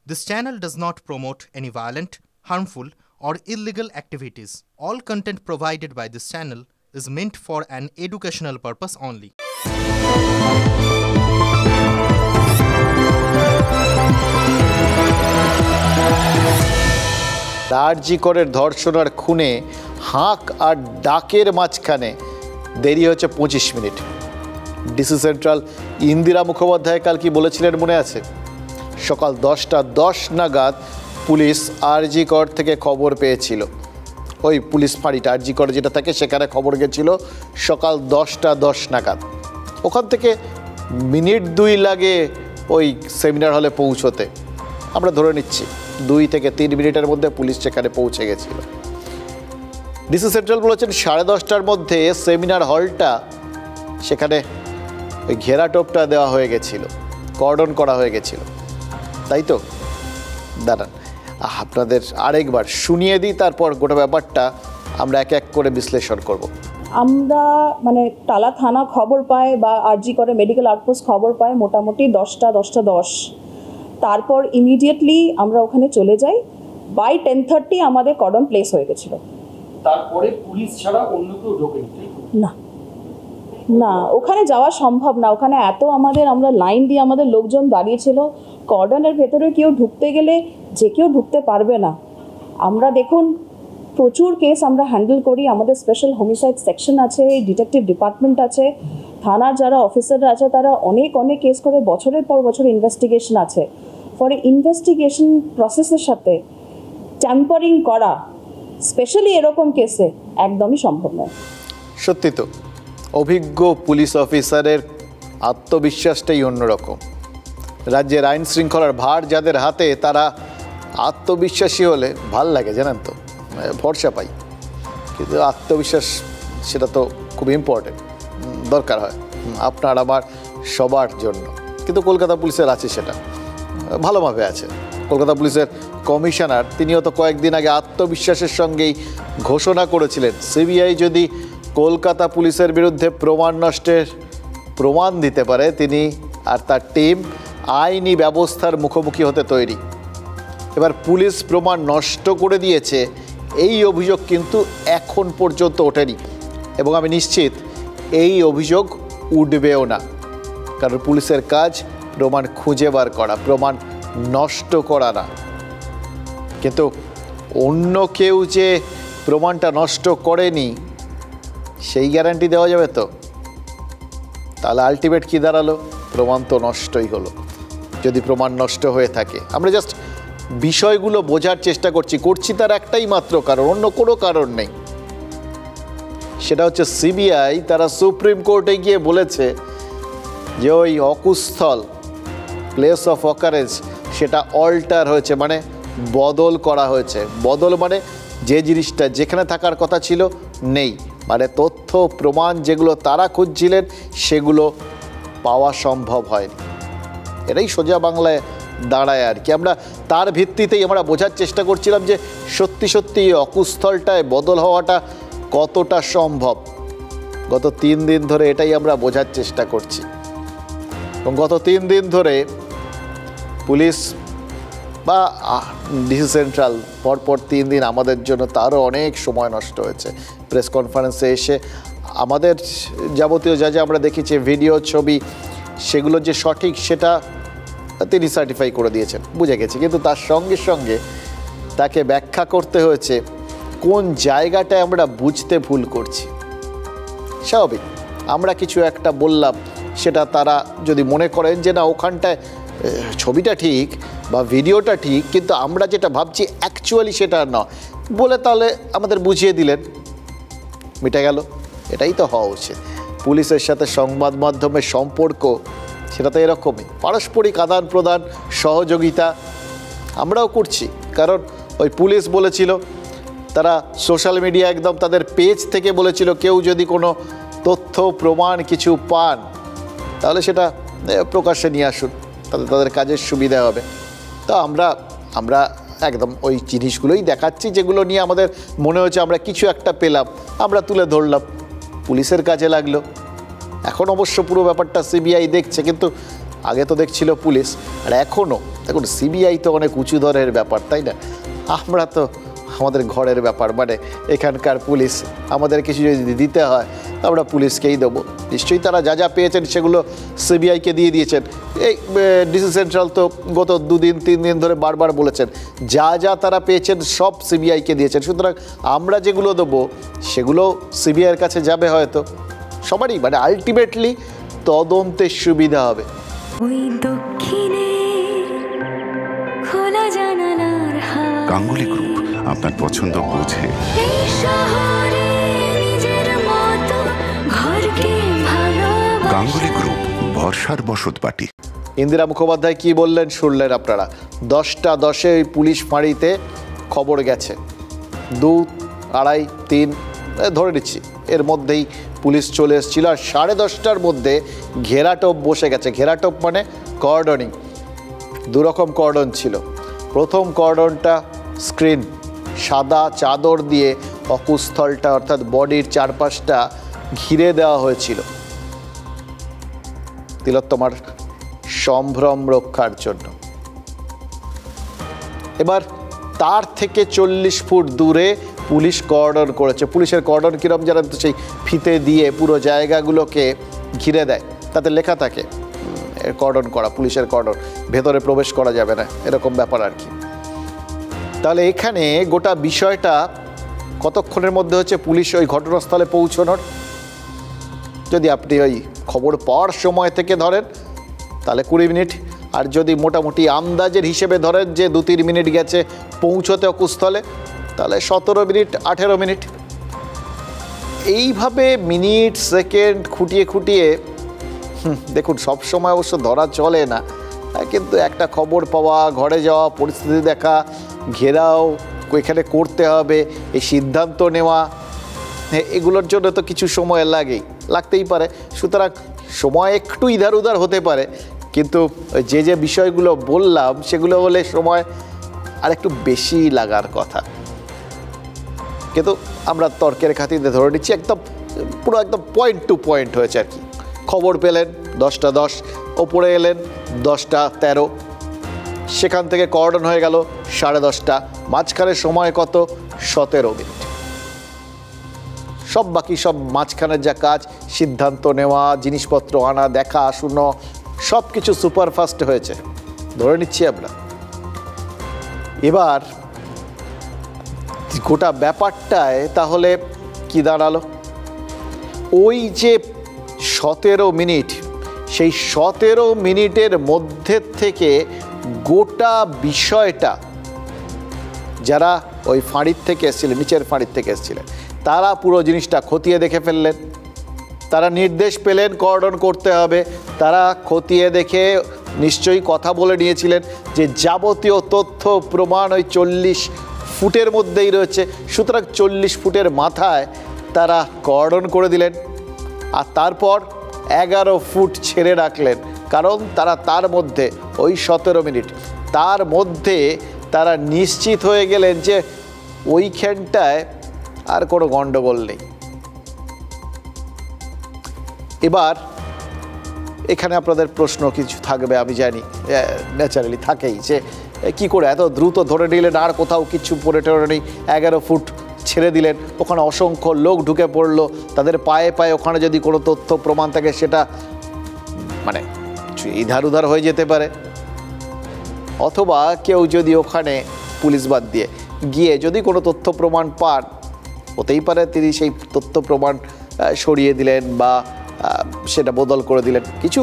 This channel does not promote any violent, harmful, or illegal activities. All content provided by this channel is meant for an educational purpose only. আরজি করের ধর্ষণ আর খুনে হাঁক আর ডাকের মাঝখানে দেরি হচ্ছে 25 minute. DC central Indira Mukhopadhyay কাল কি বলেছিলেন মনে আছে? সকাল 10:10 নাগাদ পুলিশ আরজি কর থেকে খবর পেয়েছিল। ওই পুলিশ ফাঁড়িটা আরজি কর যেটা থাকে সেখানে খবর গেছিল সকাল 10:10 নাগাদ। ওখান থেকে মিনিট 2 লাগে ওই সেমিনার হলে পৌঁছতে। আমরা ধরে নিচ্ছি 2 থেকে 3 মিনিটের মধ্যে পুলিশ সেখানে পৌঁছে গেছিল। ডিসি সেন্ট্রাল বলেছেন 10:30টার মধ্যে সেমিনার হলটা সেখানে ওই ঘেরাটোপটা দেওয়া হয়ে গেছিল, কর্ডন করা হয়ে গেছিল, তাই তো? দাঁড়ান আপনাদের আরেকবার শুনিয়ে দিই, তারপর গোটা ব্যাপারটা আমরা এক এক করে বিশ্লেষণ করব। আমরা টালা থানা খবর পায় বা আরজি করে মেডিকেল আউটপোস্ট খবর পায় মোটামুটি 10:10 তারপর ইমিডিয়েটলি আমরা ওখানে চলে যাই। বাই 10:30 আমাদের কর্ডন প্লেস হয়ে গেছিল। তারপরে পুলিশ ছাড়া অন্য কেউ ঢোকেনি? না না, ওখানে যাওয়া সম্ভব না। ওখানে আমরা লাইন দিয়ে আমাদের লোকজন দাঁড়িয়েছিল। কর্ডনের ভেতরে কেউ ঢুকতে গেলে যে কেউ ঢুকতে পারবে না। আমরা দেখুন প্রচুর কেস আমরা হ্যান্ডেল করি। আমাদের স্পেশাল হোমিসাইড সেকশন আছে, ডিটেকটিভ ডিপার্টমেন্ট আছে, থানার যারা অফিসাররা আছে তারা অনেক কেস করে, বছরের পর বছর ইনভেস্টিগেশন আছে। ফলে ইনভেস্টিগেশন প্রসেসের সাথে ট্যাম্পারিং করা স্পেশালি এরকম কেসে একদমই সম্ভব নয়। সত্যি তো, অভিজ্ঞ পুলিশ অফিসারের আত্মবিশ্বাসটাই অন্যরকম। রাজ্যের আইন শৃঙ্খলার ভার যাদের হাতে তারা আত্মবিশ্বাসী হলে ভাল লাগে, জানেন তো, ভরসা পাই। কিন্তু আত্মবিশ্বাস সেটা তো খুব ইম্পর্টেন্ট, দরকার হয় আপনার আমার সবার জন্য। কিন্তু কলকাতা পুলিশের আছে, সেটা ভালোভাবে আছে। কলকাতা পুলিশের কমিশনার তিনিও তো কয়েকদিন আগে আত্মবিশ্বাসের সঙ্গেই ঘোষণা করেছিলেন সিবিআই যদি কলকাতা পুলিশের বিরুদ্ধে প্রমাণ নষ্টের প্রমাণ দিতে পারে তিনি আর তার টিম আইনি ব্যবস্থার মুখোমুখি হতে তৈরি। এবার পুলিশ প্রমাণ নষ্ট করে দিয়েছে এই অভিযোগ কিন্তু এখন পর্যন্ত ওঠেনি, এবং আমি নিশ্চিত এই অভিযোগ উঠবেও না। কারণ পুলিশের কাজ প্রমাণ খুঁজে বার করা, প্রমাণ নষ্ট করা না। কিন্তু অন্য কেউ যে প্রমাণটা নষ্ট করেনি সেই গ্যারান্টি দেওয়া যাবে তো? তাহলে আলটিমেট কী দাঁড়ালো? প্রমাণ তো নষ্টই হলো যদি প্রমাণ নষ্ট হয়ে থাকে। আমরা জাস্ট বিষয়গুলো বোঝার চেষ্টা করছি তার একটাই মাত্র কারণ, অন্য কোনো কারণ নেই। সেটা হচ্ছে সিবিআই তারা সুপ্রিম কোর্টে গিয়ে বলেছে যে ওই অকুস্থল প্লেস অফ অকারেন্স সেটা অল্টার হয়েছে, মানে বদল করা হয়েছে। বদল মানে যে জিনিসটা যেখানে থাকার কথা ছিল নেই, মানে তথ্য প্রমাণ যেগুলো তারা খুঁজছিলেন সেগুলো পাওয়া সম্ভব হয়নি। এটাই সোজা বাংলায় দাঁড়ায় আর কি। আমরা তার ভিত্তিতেই আমরা বোঝার চেষ্টা করছিলাম যে সত্যি সত্যি অকুস্থলটায় বদল হওয়াটা কতটা সম্ভব। গত 3 দিন ধরে এটাই আমরা বোঝার চেষ্টা করছি, এবং গত 3 দিন ধরে পুলিশ বা ডিসি সেন্ট্রাল পরপর 3 দিন আমাদের জন্য তারও অনেক সময় নষ্ট হয়েছে। প্রেস কনফারেন্সে এসে আমাদের যাবতীয় যা আমরা দেখেছি ভিডিও ছবি সেগুলো যে সঠিক সেটা তিনি সার্টিফাই করে দিয়েছেন, বুঝে গেছি। কিন্তু তার সঙ্গে সঙ্গে তাকে ব্যাখ্যা করতে হয়েছে কোন জায়গাটায় আমরা বুঝতে ভুল করছি। স্বাভাবিক, আমরা কিছু একটা বললাম, সেটা তারা যদি মনে করেন যে না ওখানটায় ছবিটা ঠিক বা ভিডিওটা ঠিক কিন্তু আমরা যেটা ভাবছি অ্যাকচুয়ালি সেটা না বলে, তাহলে আমাদের বুঝিয়ে দিলেন, মিটে গেল। এটাই তো হওয়া উচিত। পুলিশের সাথে সংবাদ মাধ্যমের সম্পর্ক সেটা তো এরকমই, পারস্পরিক আদান প্রদান, সহযোগিতা আমরাও করছি। কারণ ওই পুলিশ বলেছিল, তারা সোশ্যাল মিডিয়া একদম তাদের পেজ থেকে বলেছিল কেউ যদি কোনো তথ্য প্রমাণ কিছু পান তাহলে সেটা প্রকাশ্যে নিয়ে আসুন, তাহলে তাদের কাজের সুবিধা হবে। তো আমরা একদম ওই জিনিসগুলোই দেখাচ্ছি যেগুলো নিয়ে আমাদের মনে হচ্ছে আমরা কিছু একটা পেলাম, আমরা তুলে ধরলাম, পুলিশের কাজে লাগলো। এখন অবশ্য পুরো ব্যাপারটা সিবিআই দেখছে, কিন্তু আগে তো দেখছিল পুলিশ, আর এখনও দেখুন সিবিআই তো অনেক উঁচু দরের ব্যাপার, তাই না? আমরা তো আমাদের ঘরের ব্যাপার, মানে এখানকার পুলিশ আমাদের কিছু যদি দিতে হয় আমরা পুলিশকেই দেবো। নিশ্চয়ই তারা যা যা পেয়েছেন সেগুলো সিবিআইকে দিয়ে দিয়েছেন। এই ডিসি সেন্ট্রাল তো গত 2-3 দিন ধরে বারবার বলেছেন যা যা তারা পেয়েছেন সব সিবিআইকে দিয়েছেন। সুতরাং আমরা যেগুলো দেবো সেগুলো সিবিআইয়ের কাছে যাবে হয়তো, সবারই মানে আলটিমেটলি তদন্তের সুবিধা হবে। ওই দক্ষিণে খোলা জানালার হাওয়া, গাঙ্গুলি গ্রুপ আপনার পছন্দ বোঝে। এই শহরে নিজের মতো ঘরকে ভালোবাসা। গাঙ্গুলি গ্রুপ, ভরসার বসতবাটি। ইন্দিরা মুখোপাধ্যায় কি বললেন শুনলেন আপনারা। 10টা 10-এ ওই পুলিশ ফাঁড়িতে খবর গেছে, 2, 2.5, 3 ধরে নিচ্ছি এর মধ্যেই পুলিশ চলে এসেছিল। আর 10:30টার মধ্যে ঘেরাটোপ বসে গেছে। ঘেরাটোপ মানে কর্ডনিং। 2 রকম কর্ডন ছিল। প্রথম কর্ডনটা স্ক্রিন, সাদা চাদর দিয়ে অকুস্থলটা অর্থাৎ বডির চারপাশটা ঘিরে দেওয়া হয়েছিল তিলোত্তমার সম্ভ্রম রক্ষার জন্য। এবার তার থেকে 40 ফুট দূরে পুলিশ কর্ডন করেছে। পুলিশের কর্ডন কিরম জানেন তো, সেই ফিতে দিয়ে পুরো জায়গাগুলোকে ঘিরে দেয়, তাতে লেখা থাকে কর্ডন করা, পুলিশের কর্ডন, ভেতরে প্রবেশ করা যাবে না, এরকম ব্যাপার আর কি। তাহলে এখানে গোটা বিষয়টা কতক্ষণের মধ্যে হচ্ছে পুলিশ ওই ঘটনাস্থলে পৌঁছানোর? যদি আপনি ওই খবর পাওয়ার সময় থেকে ধরেন তাহলে 20 মিনিট, আর যদি মোটামুটি আন্দাজের হিসেবে ধরেন যে 2-3 মিনিট গেছে পৌঁছতে অকুস্থলে, তাহলে 17 মিনিট 18 মিনিট। এইভাবে মিনিট সেকেন্ড খুঁটিয়ে খুঁটিয়ে দেখুন সব সময় অবশ্য ধরা চলে না, কিন্তু একটা খবর পাওয়া, ঘরে যাওয়া, পরিস্থিতি দেখা, ঘেরাও এখানে করতে হবে, এই সিদ্ধান্ত নেওয়া, এগুলোর জন্য তো কিছু সময় লাগতেই পারে। সুতরাং সময় একটু ইধার উধার হতে পারে, কিন্তু যে যে বিষয়গুলো বললাম সেগুলো বলে সময় আর একটু বেশি লাগার কথা। কিন্তু আমরা তর্কের খাতিরে ধরে নিচ্ছি একদম পুরো একদম পয়েন্ট টু পয়েন্ট হয়েছে আর কি। খবর পেলেন 10টা 10, ওপরে এলেন 10টা 13, সেখান থেকে কর্ডন হয়ে গেল 10:30, মাঝখানের সময় কত? 17 মিনিট। সব বাকি সব মাঝখানের যা কাজ, সিদ্ধান্ত নেওয়া, জিনিসপত্র আনা, দেখা শুনো, সব কিছু সুপারফাস্ট হয়েছে ধরে নিচ্ছি আমরা। এবার গোটা ব্যাপারটায় তাহলে কি দাঁড়ালো? ওই যে 17 মিনিট, সেই 17 মিনিটের মধ্যে থেকে গোটা বিষয়টা যারা ওই ফাঁড়ির থেকে এসেছিলেন, নিচের ফাঁড়ির থেকে এসেছিলেন, তারা পুরো জিনিসটা খতিয়ে দেখে ফেললেন। তারা নির্দেশ পেলেন কর্ডন করতে হবে, তারা খতিয়ে দেখে নিশ্চয়ই কথা বলে নিয়েছিলেন যে যাবতীয় তথ্য প্রমাণ ওই 40 ফুটের মধ্যেই রয়েছে। সুতরাং 40 ফুটের মাথায় তারা কর্ডন করে দিলেন, আর তারপর 11 ফুট ছেড়ে রাখলেন, কারণ তারা তার মধ্যে ওই 17 মিনিট তার মধ্যে তারা নিশ্চিত হয়ে গেলেন যে ওইখানটায় আর কোনো গণ্ডগোল নেই। এবার এখানে আপনাদের প্রশ্ন কিছু থাকবে, আমি জানি, ন্যাচারালি থাকেই, যে কি করে এত দ্রুত ধরে নিলেন, আর কোথাও কিছু পড়ে টরে নেই, 11 ফুট ছেড়ে দিলেন, ওখানে অসংখ্য লোক ঢুকে পড়লো, তাদের পায়ে পায়ে ওখানে যদি কোনো তথ্য প্রমাণ থাকে সেটা মানে ইধার উধার হয়ে যেতে পারে। অথবা কেউ যদি ওখানে পুলিশ বাদ দিয়ে গিয়ে যদি কোনো তথ্য প্রমাণ পান, হতেই পারে তিনি সেই তথ্য প্রমাণ সরিয়ে দিলেন বা সেটা বদল করে দিলেন, কিছু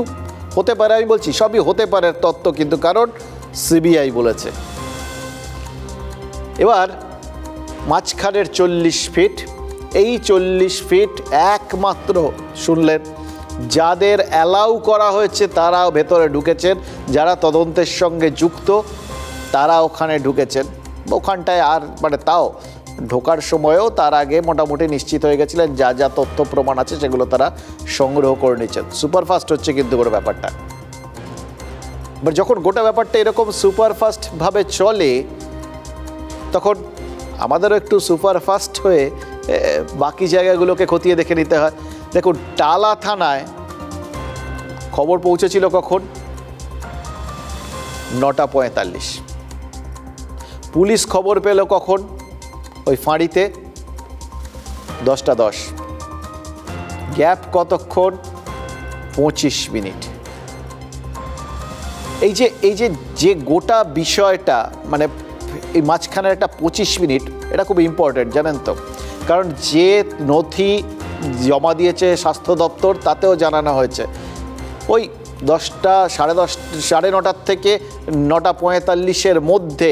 হতে পারে। আমি বলছি সবই হতে পারে তথ্য, কিন্তু কারণ সিবিআই বলেছে। এবার মাঝখানের 40 ফিট, এই 40 ফিট একমাত্র শুনলেন যাদের অ্যালাউ করা হয়েছে তারাও ভেতরে ঢুকেছেন, যারা তদন্তের সঙ্গে যুক্ত তারা ওখানে ঢুকেছেন। ওখানটায় আর মানে তাও ঢোকার সময়ও তার আগে মোটামুটি নিশ্চিত হয়ে গেছিলেন যা যা তথ্য প্রমাণ আছে সেগুলো তারা সংগ্রহ করে নিচ্ছেন। সুপারফাস্ট হচ্ছে কিন্তু গোটা ব্যাপারটা। এবার যখন গোটা ব্যাপারটা এরকম সুপারফাস্টভাবে চলে, তখন আমাদেরও একটু সুপারফাস্ট হয়ে বাকি জায়গাগুলোকে খতিয়ে দেখে নিতে হয়। দেখুন, টালা থানায় খবর পৌঁছেছিল কখন? 9:45। পুলিশ খবর পেল কখন? ওই ফাঁড়িতে 10:10। গ্যাপ কতক্ষণ? 25 মিনিট। এই যে গোটা বিষয়টা, মানে এই মাঝখানের একটা 25 মিনিট, এটা খুব ইম্পর্টেন্ট, জানেন তো। কারণ যে নথি জমা দিয়েছে স্বাস্থ্য দপ্তর, তাতেও জানানো হয়েছে ওই 10টা, 9:30 থেকে 9:45 মধ্যে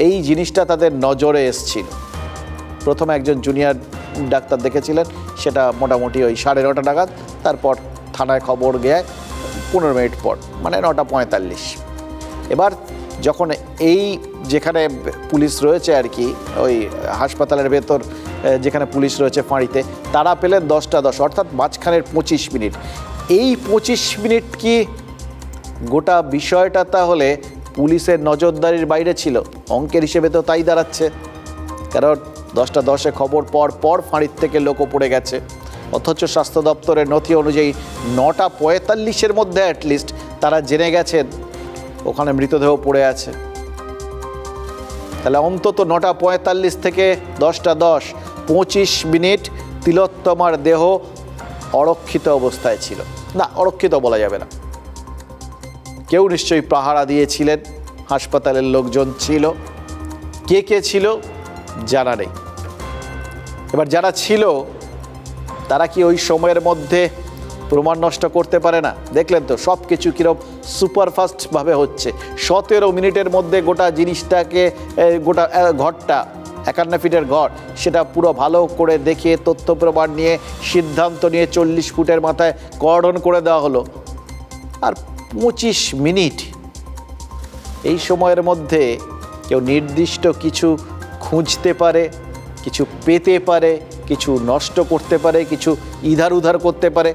এই জিনিসটা তাদের নজরে এসছিল। প্রথমে একজন জুনিয়র ডাক্তার দেখেছিলেন, সেটা মোটামুটি ওই 9:30 নাগাদ। তারপর থানায় খবর গিয়ে 15 মিনিট পর, মানে 9:45। এবার যখন এই যেখানে পুলিশ রয়েছে আর কি, ওই হাসপাতালের ভেতর যেখানে পুলিশ রয়েছে ফাঁড়িতে, তারা পেলেন 10:10, অর্থাৎ মাঝখানের 25 মিনিট। এই 25 মিনিট কি গোটা বিষয়টা তাহলে পুলিশের নজরদারির বাইরে ছিল? অঙ্কের হিসেবে তো তাই দাঁড়াচ্ছে, কারণ 10:10 খবর পর ফাঁড়ির থেকে লোকও পড়ে গেছে। অথচ স্বাস্থ্য দপ্তরের নথি অনুযায়ী 9:45 মধ্যে অ্যাটলিস্ট তারা জেনে গেছেন ওখানে মৃতদেহ পড়ে আছে। তাহলে অন্তত 9:45 থেকে 10:10, 25 মিনিট তিলোত্তমার দেহ অরক্ষিত অবস্থায় ছিল। না, অরক্ষিত বলা যাবে না, কেউ নিশ্চয়ই পাহারা দিয়েছিলেন, হাসপাতালের লোকজন ছিল। কে ছিল জানা নেই। এবার যারা ছিল তারা কি ওই সময়ের মধ্যে প্রমাণ নষ্ট করতে পারে না? দেখলেন তো সব কিছু কীরকম সুপারফাস্টভাবে হচ্ছে। 17 মিনিটের মধ্যে গোটা জিনিসটাকে, গোটা ঘরটা, 51 ফিটের ঘর, সেটা পুরো ভালো করে দেখে তথ্য প্রমাণ নিয়ে সিদ্ধান্ত নিয়ে 40 ফুটের মাথায় কর্ডন করে দেওয়া হলো। আর 25 মিনিট, এই সময়ের মধ্যে কেউ নির্দিষ্ট কিছু খুঁজতে পারে, কিছু পেতে পারে, কিছু নষ্ট করতে পারে, কিছু ইধার উধার করতে পারে,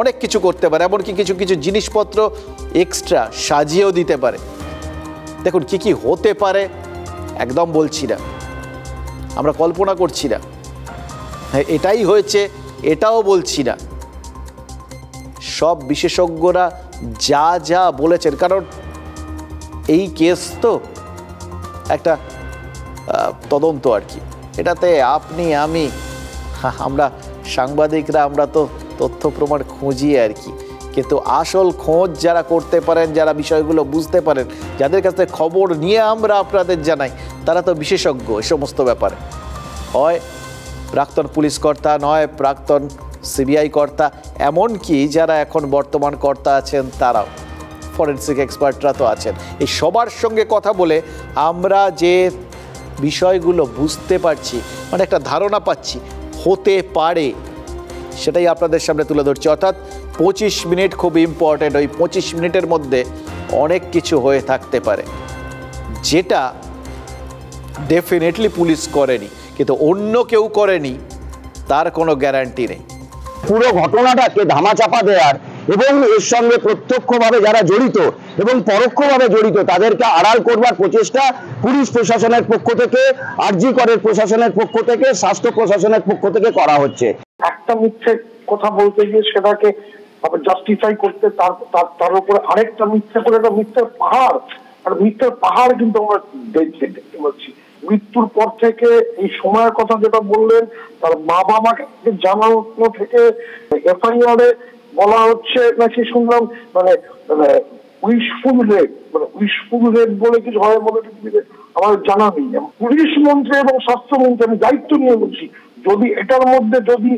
অনেক কিছু করতে পারে, এমনকি কিছু জিনিসপত্র এক্সট্রা সাজিয়েও দিতে পারে। দেখুন কি হতে পারে একদম বলছি না, আমরা কল্পনা করছি না, এটাই হয়েছে এটাও বলছি না। সব বিশেষজ্ঞরা যা বলেছেন, কারণ এই কেস তো একটা তদন্ত আর কি, এটাতে আপনি আমি, আমরা সাংবাদিকরা, আমরা তো তথ্য প্রমাণ খুঁজি আর কি, কিন্তু আসল খোঁজ যারা করতে পারেন, যারা বিষয়গুলো বুঝতে পারেন, যাদের কাছ থেকে খবর নিয়ে আমরা আপনাদের জানাই, তারা তো বিশেষজ্ঞ এই সমস্ত ব্যাপারে। হয় প্রাক্তন পুলিশ কর্তা, নয় প্রাক্তন সিবিআই কর্তা, এমনকি যারা এখন বর্তমান কর্তা আছেন তারাও, ফরেন্সিক এক্সপার্টরা তো আছেন। এই সবার সঙ্গে কথা বলে আমরা যে বিষয়গুলো বুঝতে পারছি, মানে একটা ধারণা পাচ্ছি হতে পারে, সেটাই আপনাদের সামনে তুলে ধরছি। অর্থাৎ 25 মিনিট খুব ইম্পর্টেন্ট। ওই 25 মিনিটের মধ্যে অনেক কিছু হয়ে থাকতে পারে, যেটা ডেফিনেটলি পুলিশ করেনি, কিন্তু অন্য কেউ করেনি তার কোনো গ্যারান্টি নেই। পুরো ঘটনাটাকে ধামাচাপা দেওয়ার এবং এর সঙ্গে প্রত্যক্ষভাবে যারা জড়িত এবং পরোক্ষভাবে জড়িত তাদেরকে আড়াল করবার প্রচেষ্টা পুলিশ প্রশাসনের পক্ষ থেকে, আরজি করের প্রশাসনের পক্ষ থেকে, স্বাস্থ্য প্রশাসনের পক্ষ থেকে করা হচ্ছে। একটা মিথ্যে কথা বলতে গিয়ে সেটাকে জাস্টিফাই করতে তার উপরে আরেকটা মিথ্যে করে একটা মিথ্যের পাহাড়, আর মিথ্যের পাহাড় কিন্তু আমরা দেখতে পাচ্ছি। মৃত্যুর পর থেকে এই সময়ের কথা যেটা বললেন, তার মা বাবাকে জানানো থেকে এফআইআর এ বলা হচ্ছে নাকি শুনলাম, মানে উইশফুল রেড বলে কিছু হয় বলে আমার জানা নেই। পুলিশ মন্ত্রী এবং স্বাস্থ্যমন্ত্রী, আমি দায়িত্ব নিয়ে বলছি, যদি এটার মধ্যে যদি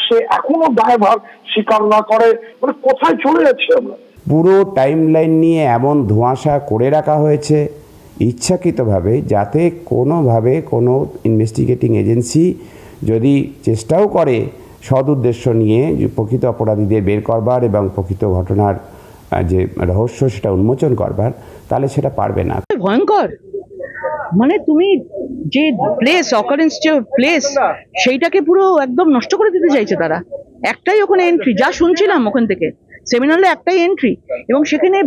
সে এখনো দায়ভার স্বীকার না করে, মানে কোথায় চলে যাচ্ছে আমরা? পুরো টাইমলাইন নিয়ে এমন ধোঁয়াশা করে রাখা হয়েছে ইচ্ছাকৃতভাবে, যাতে কোনোভাবে কোনো ইনভেস্টিগেটিং এজেন্সি যদি চেষ্টাও করে সৎ উদ্দেশ্য নিয়ে প্রকৃত অপরাধীদের বের করবার এবং প্রকৃত ঘটনার যে রহস্য সেটা উন্মোচন করবার, তাহলে সেটা পারবে না। ভয়ঙ্কর, মানে তুমি যে প্লেস, অকারেন্স যে প্লেস, সেইটাকে পুরো একদম নষ্ট করে দিতে চাইছে তারা। একটাই ওখানে এন্ট্রি, যা শুনছিলাম ওখান থেকে সেমিনারে, একটাই এন্ট্রি, এবং সেখানে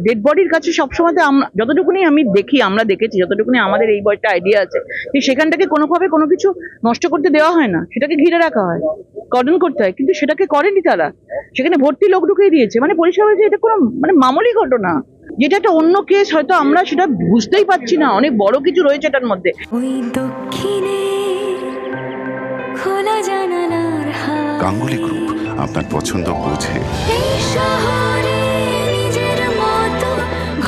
ডেড বডির কাছে সবসময় যতটুকুনি আমরা দেখেছি, যতটুকুনি আমাদের এই বয়সটা আইডিয়া আছে, সেখানটাকে কোনোভাবে কোনো কিছু নষ্ট করতে দেওয়া হয় না, সেটাকে ঘিরে রাখা হয়, কর্ডন করতে হয়, কিন্তু সেটাকে করেনি তারা। সেখানে ভর্তি লোক ঢুকিয়ে দিয়েছে, মানে পরিষ্কার হয়েছে এটা কোনো মানে মামুলি ঘটনা। যেটা একটা অন্য কেস, হয়তো আমরা সেটা বুঝতেই পারছি না, অনেক বড় কিছু রয়েছে এটার মধ্যে। ওই দক্ষিণে খোলা জানালার হাওয়া, গাঙ্গুলি গ্রুপ, আপনার পছন্দ বোঝে। এই শহরে নিজের মতো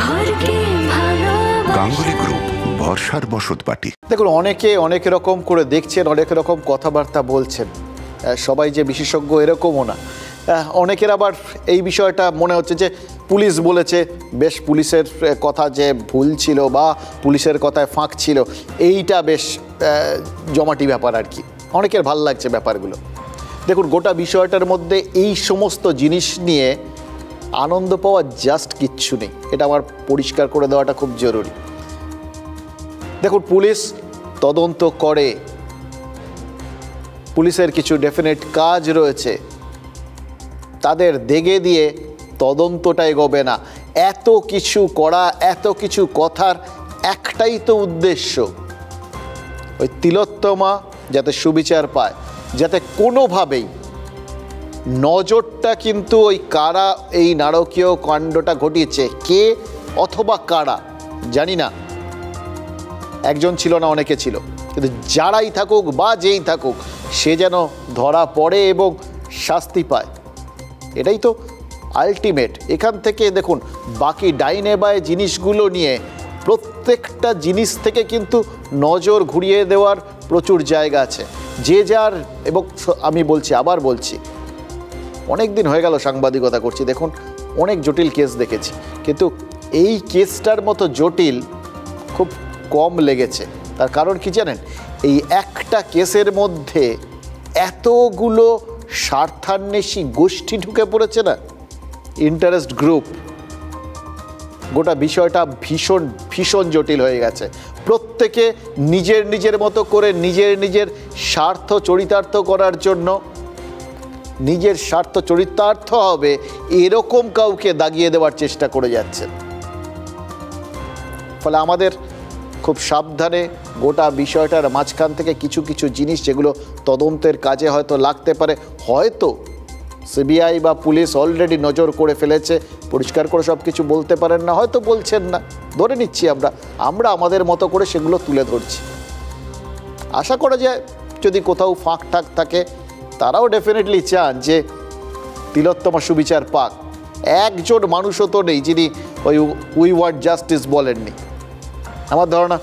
ঘরকে ভালোবাসা। গাঙ্গুলি গ্রুপ, ভরসার বসতবাটি। দেখুন, অনেকে অনেক রকম করে দেখছেন, অনেক রকম কথাবার্তা বলছেন, সবাই যে বিশেষজ্ঞ এরকমও না। অনেকের আবার এই বিষয়টা মনে হচ্ছে যে পুলিশ বলেছে, বেশ পুলিশের কথা যে ভুল ছিল বা পুলিশের কথায় ফাঁক ছিল, এইটা বেশ জমাটি ব্যাপার আর কি। অনেকের ভাল লাগছে ব্যাপারগুলো। দেখুন, গোটা বিষয়টার মধ্যে এই সমস্ত জিনিস নিয়ে আনন্দ পাওয়া জাস্ট কিচ্ছু নেই, এটা আমার পরিষ্কার করে দেওয়াটা খুব জরুরি। দেখুন, পুলিশ তদন্ত করে, পুলিশের কিছু ডেফিনেট কাজ রয়েছে, তাদের দেগে দিয়ে তদন্তটা এগোবে না। এত কিছু করা, এত কিছু কথার একটাই তো উদ্দেশ্য, ওই তিলোত্তমা যাতে সুবিচার পায়, যাতে কোনোভাবেই নজরটা কিন্তু ওই কারা এই নারকীয় কাণ্ডটা ঘটিয়েছে, কে অথবা কারা জানি না, একজন ছিল না, অনেকে ছিল, কিন্তু যারাই থাকুক বা যেই থাকুক, সে যেন ধরা পড়ে এবং শাস্তি পায়, এটাই তো আলটিমেট। এখান থেকে দেখুন, বাকি ডাইনে বায়ে জিনিসগুলো নিয়ে প্রত্যেকটা জিনিস থেকে কিন্তু নজর ঘুরিয়ে দেওয়ার প্রচুর জায়গা আছে, যে যার। এবং আমি বলছি, আবার বলছি, অনেক দিন হয়ে গেল সাংবাদিকতা করছি, দেখুন অনেক জটিল কেস দেখেছি, কিন্তু এই কেসটার মতো জটিল খুব কম লেগেছে। তার কারণ কি জানেন? এই একটা কেসের মধ্যে এতগুলো স্বার্থান্বেষী গোষ্ঠী ঢুকে পড়েছে না, ইন্টারেস্ট গ্রুপ, গোটা বিষয়টা ভীষণ ভীষণ জটিল হয়ে গেছে। প্রত্যেকে নিজের নিজের মতো করে নিজের নিজের স্বার্থ চরিতার্থ করার জন্য, নিজের স্বার্থ চরিতার্থ হবে এরকম কাউকে দাগিয়ে দেওয়ার চেষ্টা করে যাচ্ছেন। ফলে আমাদের খুব সাবধানে গোটা বিষয়টার মাঝখান থেকে কিছু কিছু জিনিস যেগুলো তদন্তের কাজে হয়তো লাগতে পারে, হয়তো সিবিআই বা পুলিশ অলরেডি নজর করে ফেলেছে, পরিষ্কার করে সব কিছু বলতে পারেন না, হয়তো বলছেন না, ধরে নিচ্ছি আমরা আমাদের মতো করে সেগুলো তুলে ধরছি। আশা করা যায় যদি কোথাও ফাঁক ঠাক থাকে, তারাও ডেফিনেটলি চান যে তিলোত্তমা সুবিচার পাক। একজন মানুষও তো নেই যিনি ওই উই ওয়ান্ট জাস্টিস বলেননি। আমার ধারণা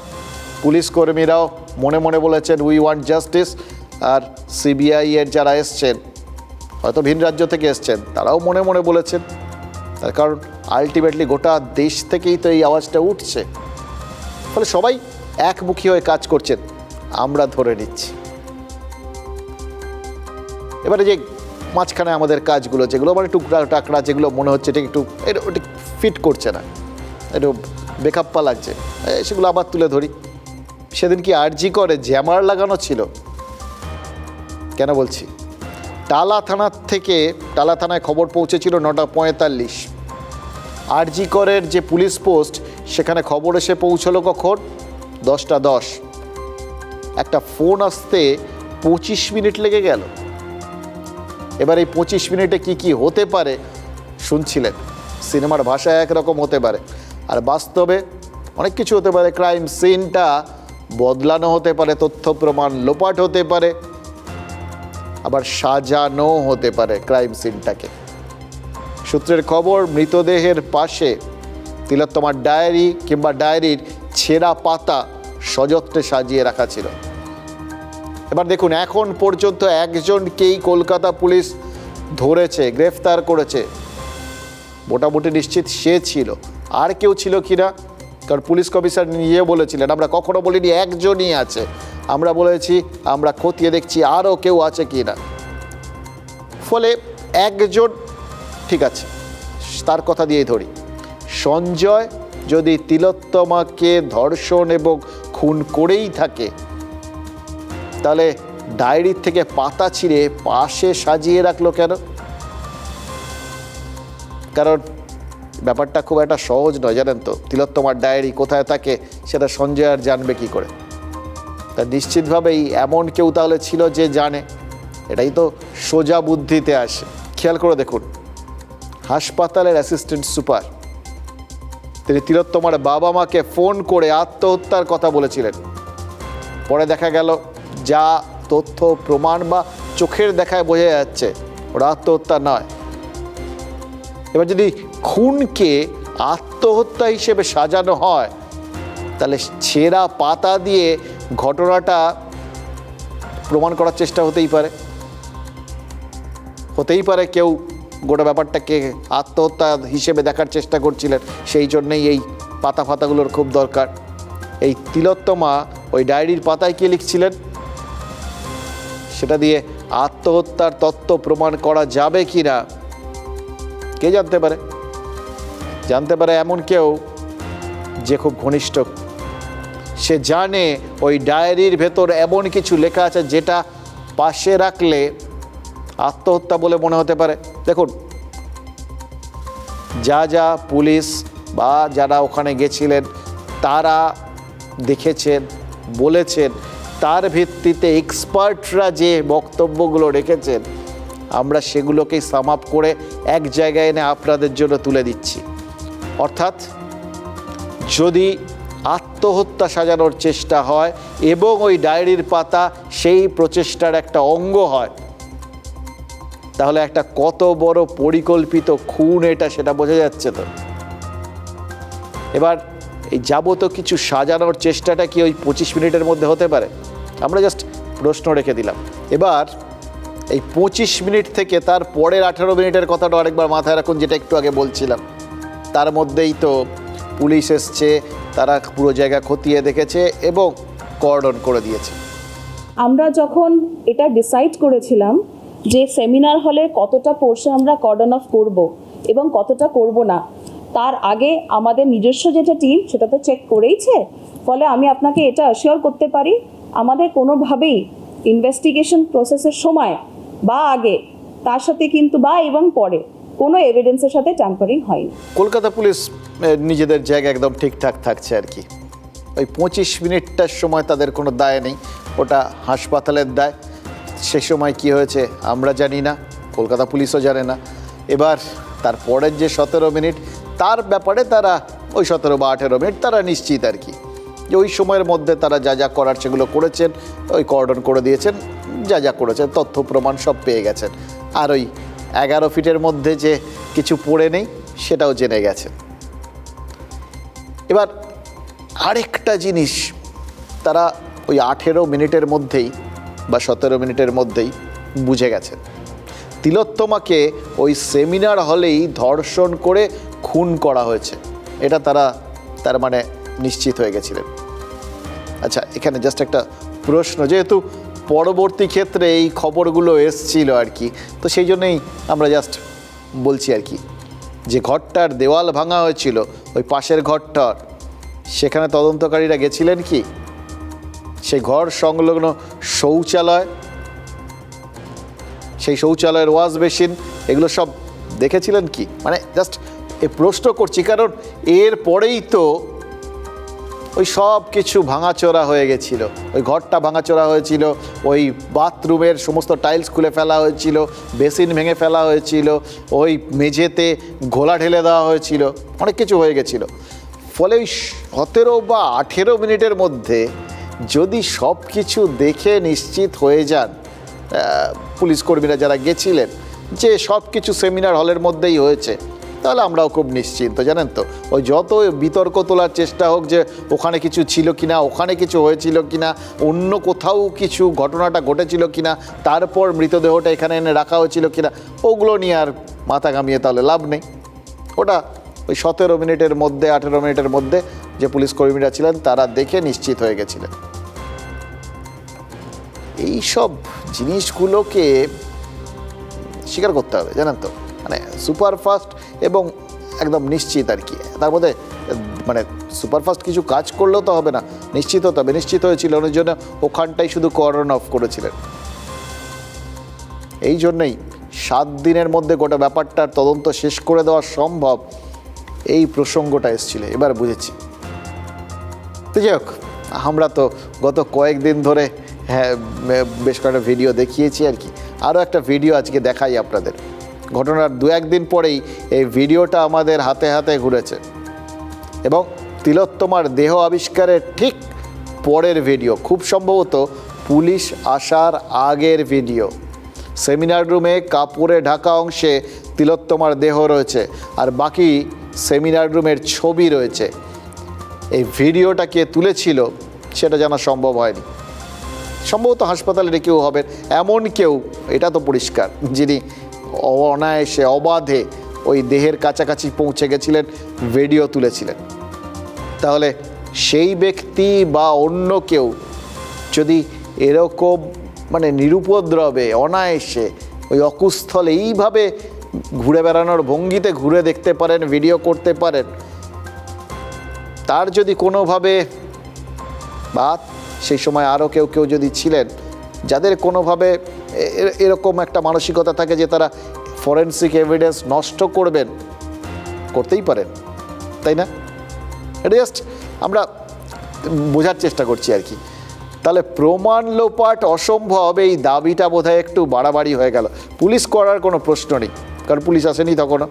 পুলিশ কর্মীরাও মনে মনে বলেছেন উই ওয়ান্ট জাস্টিস, আর সিবিআই এর যারা এসছেন, হয়তো ভিন রাজ্য থেকে এসছেন, তারাও মনে মনে বলেছেন। তার কারণ আলটিমেটলি গোটা দেশ থেকেই তো এই আওয়াজটা উঠছে, ফলে সবাই একমুখী হয়ে কাজ করছেন, আমরা ধরে নিচ্ছি। এবারে যে মাঝখানে আমাদের কাজগুলো, যেগুলো মানে টুকরা টাকরা, যেগুলো মনে হচ্ছে এটা একটু ফিট করছে না, একটু বেখাপ্পা লাগছে, সেগুলো আবার তুলে ধরি। সেদিন কি আরজি করে জ্যামার লাগানো ছিল? কেন বলছি, টালা থানায় খবর পৌঁছেছিল 9:45। আরজি করের যে পুলিশ পোস্ট, সেখানে খবর এসে পৌঁছলো কখন? 10:10। একটা ফোন আসতে 25 মিনিট লেগে গেল। এবার এই 25 মিনিটে কি হতে পারে শুনছিলেন। সিনেমার ভাষায় একরকম হতে পারে, আর বাস্তবে অনেক কিছু হতে পারে। ক্রাইম সিনটা বদলানো হতে পারে, তথ্য প্রমাণ লোপাট হতে পারে, আবার সাজানো হতে পারে ক্রাইম সিনটাকে। সূত্রের খবর, মৃতদেহের পাশে তিলোত্তমার ডায়েরি কিংবা ডায়েরির ছেঁড়া পাতা সযত্নে সাজিয়ে রাখা ছিল। এবার দেখুন, এখন পর্যন্ত একজনকেই কলকাতা পুলিশ ধরেছে, গ্রেফতার করেছে, মোটামুটি নিশ্চিত সে ছিল। আর কেউ ছিল কিনা, কারণ পুলিশ কমিশনার নিজে বলেছিলেন, আমরা কখনো বলিনি একজনই আছে, আমরা বলেছি আমরা খতিয়ে দেখছি আরও কেউ আছে কিনা। ফলে একজন ঠিক আছে, তার কথা দিয়েই ধরি। সঞ্জয় যদি তিলোত্তমাকে ধর্ষণ এবং খুন করেই থাকে, তাহলে ডায়েরির থেকে পাতা ছিঁড়ে পাশে সাজিয়ে রাখলো কেন? কারণ ব্যাপারটা খুব একটা সহজ নয়, জানেন তো। তিলোত্তমার ডায়েরি কোথায় থাকে সেটা সঞ্জয় আর জানবে কি করে? তা নিশ্চিতভাবেই এমন কেউ তাহলে ছিল যে জানে। এটাই তো সোজা বুদ্ধিতে আসে। খেয়াল করে দেখুন, হাসপাতালের অ্যাসিস্ট্যান্ট সুপার তিনি তিলোত্তমার বাবা মাকে ফোন করে আত্মহত্যার কথা বলেছিলেন। পরে দেখা গেল যা তথ্য প্রমাণ বা চোখের দেখায় বোঝা যাচ্ছে ওটা আত্মহত্যা নয়। এবার যদি খুনকে আত্মহত্যা হিসেবে সাজানো হয় তাহলে ছেঁড়া পাতা দিয়ে ঘটনাটা প্রমাণ করার চেষ্টা হতেই পারে কেউ গোটা ব্যাপারটাকে আত্মহত্যা হিসেবে দেখার চেষ্টা করছিলেন, সেই জন্যেই এই পাতা ফাতাগুলোর খুব দরকার। এই তিলোত্তমা ওই ডায়েরির পাতায় কি লিখছিলেন সেটা দিয়ে আত্মহত্যার তত্ত্ব প্রমাণ করা যাবে কি না কে জানতে পারে এমন কেউ যে খুব ঘনিষ্ঠ, সে জানে ওই ডায়েরির ভেতর এমন কিছু লেখা আছে যেটা পাশে রাখলে আত্মহত্যা বলে মনে হতে পারে। দেখুন, যা পুলিশ বা যারা ওখানে গেছিলেন তারা দেখেছেন বলেছেন, তার ভিত্তিতে এক্সপার্টরা যে বক্তব্যগুলো রেখেছেন আমরা সেগুলোকেই সাম আপ করে এক জায়গায় এনে আপনাদের জন্য তুলে দিচ্ছি। অর্থাৎ যদি আত্মহত্যা সাজানোর চেষ্টা হয় এবং ওই ডায়েরির পাতা সেই প্রচেষ্টার একটা অঙ্গ হয় তাহলে একটা কত বড় পরিকল্পিত খুন এটা সেটা বোঝা যাচ্ছে। তো এবার এই যাবতীয় কিছু সাজানোর চেষ্টাটা কি ওই 25 মিনিটের মধ্যে হতে পারে? আমরা জাস্ট প্রশ্ন রেখে দিলাম। এবার এই 25 মিনিট থেকে তার পরের 18 মিনিটের কথাটা আরেকবার মাথায় রাখুন, যেটা একটু আগে বলছিলাম। তার মধ্যেই তো পুলিশ এসছে, তারা পুরো জায়গা খতিয়ে দেখেছে এবং কর্ডন করে দিয়েছে। আমরা যখন এটা ডিসাইড করেছিলাম যে সেমিনার হলে কতটা পোর্শন আমরা কর্ডন অফ করব এবং কতটা করব না, তার আগে আমাদের নিজস্ব যেটা টিম সেটা তো চেক করেইছে। ফলে আমি আপনাকে এটা অ্যাসিওর করতে পারি আমাদের কোনোভাবেই ইনভেস্টিগেশন প্রসেসের সময় বা আগে তার সাথে কিন্তু বা এবং পরে কোনো এভিডেন্সের সাথে ট্যাম্পারিং হয়নি। কলকাতা পুলিশ নিজেদের জায়গা একদম ঠিকঠাক থাকছে আর কি। ওই 25 মিনিটটার সময় তাদের কোনো দায় নেই, ওটা হাসপাতালের দায়। সে সময় কি হয়েছে আমরা জানি না, কলকাতা পুলিশও জানে না। এবার তার পরের যে 17 মিনিট তার ব্যাপারে তারা ওই 17 বা 18 মিনিট তারা নিশ্চিত আর কি যে ওই সময়ের মধ্যে তারা যা করার সেগুলো করেছেন, ওই কর্ডন করে দিয়েছেন, যা করেছেন তথ্য প্রমাণ সব পেয়ে গেছেন। আর ওই 11 ফিটের মধ্যে যে কিছু পড়ে নেই সেটাও জেনে গেছে। এবার আরেকটা জিনিস তারা ওই 18 মিনিটের মধ্যেই বা 17 মিনিটের মধ্যেই বুঝে গেছেন, তিলোত্তমাকে ওই সেমিনার হলেই ধর্ষণ করে খুন করা হয়েছে, এটা তার মানে নিশ্চিত হয়ে গেছিলেন। আচ্ছা, এখানে জাস্ট একটা প্রশ্ন, যেহেতু পরবর্তী ক্ষেত্রে এই খবরগুলো এসছিল আর কি, তো সেই জন্যই আমরা জাস্ট বলছি আর কি, যে ঘরটার দেওয়াল ভাঙা হয়েছিল ওই পাশের ঘরটার, সেখানে তদন্তকারীরা গেছিলেন কি? সেই ঘর সংলগ্ন শৌচালয়, সেই শৌচালয়ের ওয়াশ বেসিন, এগুলো সব দেখেছিলেন কি? মানে জাস্ট এই প্রশ্ন করছি, কারণ এর পরেই তো ওই সব কিছু ভাঙাচোরা হয়ে গেছিল। ওই ঘরটা ভাঙাচোরা হয়েছিল, ওই বাথরুমের সমস্ত টাইলস খুলে ফেলা হয়েছিল, বেসিন ভেঙে ফেলা হয়েছিল, ওই মেঝেতে ঘোলা ঢেলে দেওয়া হয়েছিল, অনেক কিছু হয়ে গেছিল। ফলে ওই 17 বা 18 মিনিটের মধ্যে যদি সব কিছু দেখে নিশ্চিত হয়ে যান পুলিশ কর্মীরা যারা গেছিলেন যে সব কিছু সেমিনার হলের মধ্যেই হয়েছে, তাহলে আমরাও খুব নিশ্চিন্ত। জানেন তো, ওই যত বিতর্ক তোলার চেষ্টা হোক যে ওখানে কিছু ছিল কিনা, ওখানে কিছু হয়েছিল কিনা, অন্য কোথাও কিছু ঘটনাটা ঘটেছিল কিনা, তারপর মৃতদেহটা এখানে এনে রাখা হয়েছিল কিনা, ওগুলো নিয়ে আর মাথা ঘামিয়ে তাহলে লাভ নেই। ওটা ওই 17 মিনিটের মধ্যে 18 মিনিটের মধ্যে যে পুলিশ কর্মীরা ছিলেন তারা দেখে নিশ্চিত হয়ে গেছিলেন। এই সব জিনিসগুলোকে স্বীকার করতে হবে, জানেন তো, মানে সুপারফাস্ট এবং একদম নিশ্চিত আর কি। তার মধ্যে মানে সুপারফাস্ট কিছু কাজ করলেও তো হবে না, নিশ্চিত হতে হবে। নিশ্চিত হয়েছিল ওই জন্য ওখানটাই শুধু কর্ডন অফ করেছিলেন। এই জন্যই 7 দিনের মধ্যে গোটা ব্যাপারটার তদন্ত শেষ করে দেওয়া সম্ভব, এই প্রসঙ্গটা এসেছিল। এবার বুঝেছি। তো যাই হোক, আমরা তো গত কয়েকদিন ধরে বেশ কয়েকটা ভিডিও দেখিয়েছি আর কি। আরও একটা ভিডিও আজকে দেখাই আপনাদের। ঘটনার 2-1 দিন পরেই এই ভিডিওটা আমাদের হাতে হাতে ঘুরেছে। এবং তিলোত্তমার দেহ আবিষ্কারের ঠিক পরের ভিডিও, খুব সম্ভবত পুলিশ আসার আগের ভিডিও। সেমিনার রুমে কাপড়ে ঢাকা অংশে তিলোত্তমার দেহ রয়েছে, আর বাকি সেমিনার রুমের ছবি রয়েছে। এই ভিডিওটা কে তুলেছিল সেটা জানা সম্ভব হয়নি। সম্ভবত হাসপাতালের কেউ হবেন, এমন কেউ, এটা তো পরিষ্কার, যিনি অনায়াসে অবাধে ওই দেহের কাছাকাছি পৌঁছে গেছিলেন, ভিডিও তুলেছিলেন। তাহলে সেই ব্যক্তি বা অন্য কেউ যদি এরকম মানে নিরুপদ্রবে অনায়াসে ওই অকুস্থলে এইভাবে ঘুরে বেড়ানোর ভঙ্গিতে ঘুরে দেখতে পারেন, ভিডিও করতে পারেন, তার যদি কোনোভাবে বা সেই সময় আরও কেউ কেউ যদি ছিলেন যাদের কোনোভাবে এরকম একটা মানসিকতা থাকে যে তারা ফরেনসিক এভিডেন্স নষ্ট করবেন, করতেই পারেন, তাই না? এটা জাস্ট আমরা বোঝার চেষ্টা করছি আর কি। তাহলে প্রমাণ লোপাট অসম্ভব, এই দাবিটা বোধহয় একটু বাড়াবাড়ি হয়ে গেল। পুলিশ করার কোনো প্রশ্ন নেই, কারণ পুলিশ আসেনি তখনও।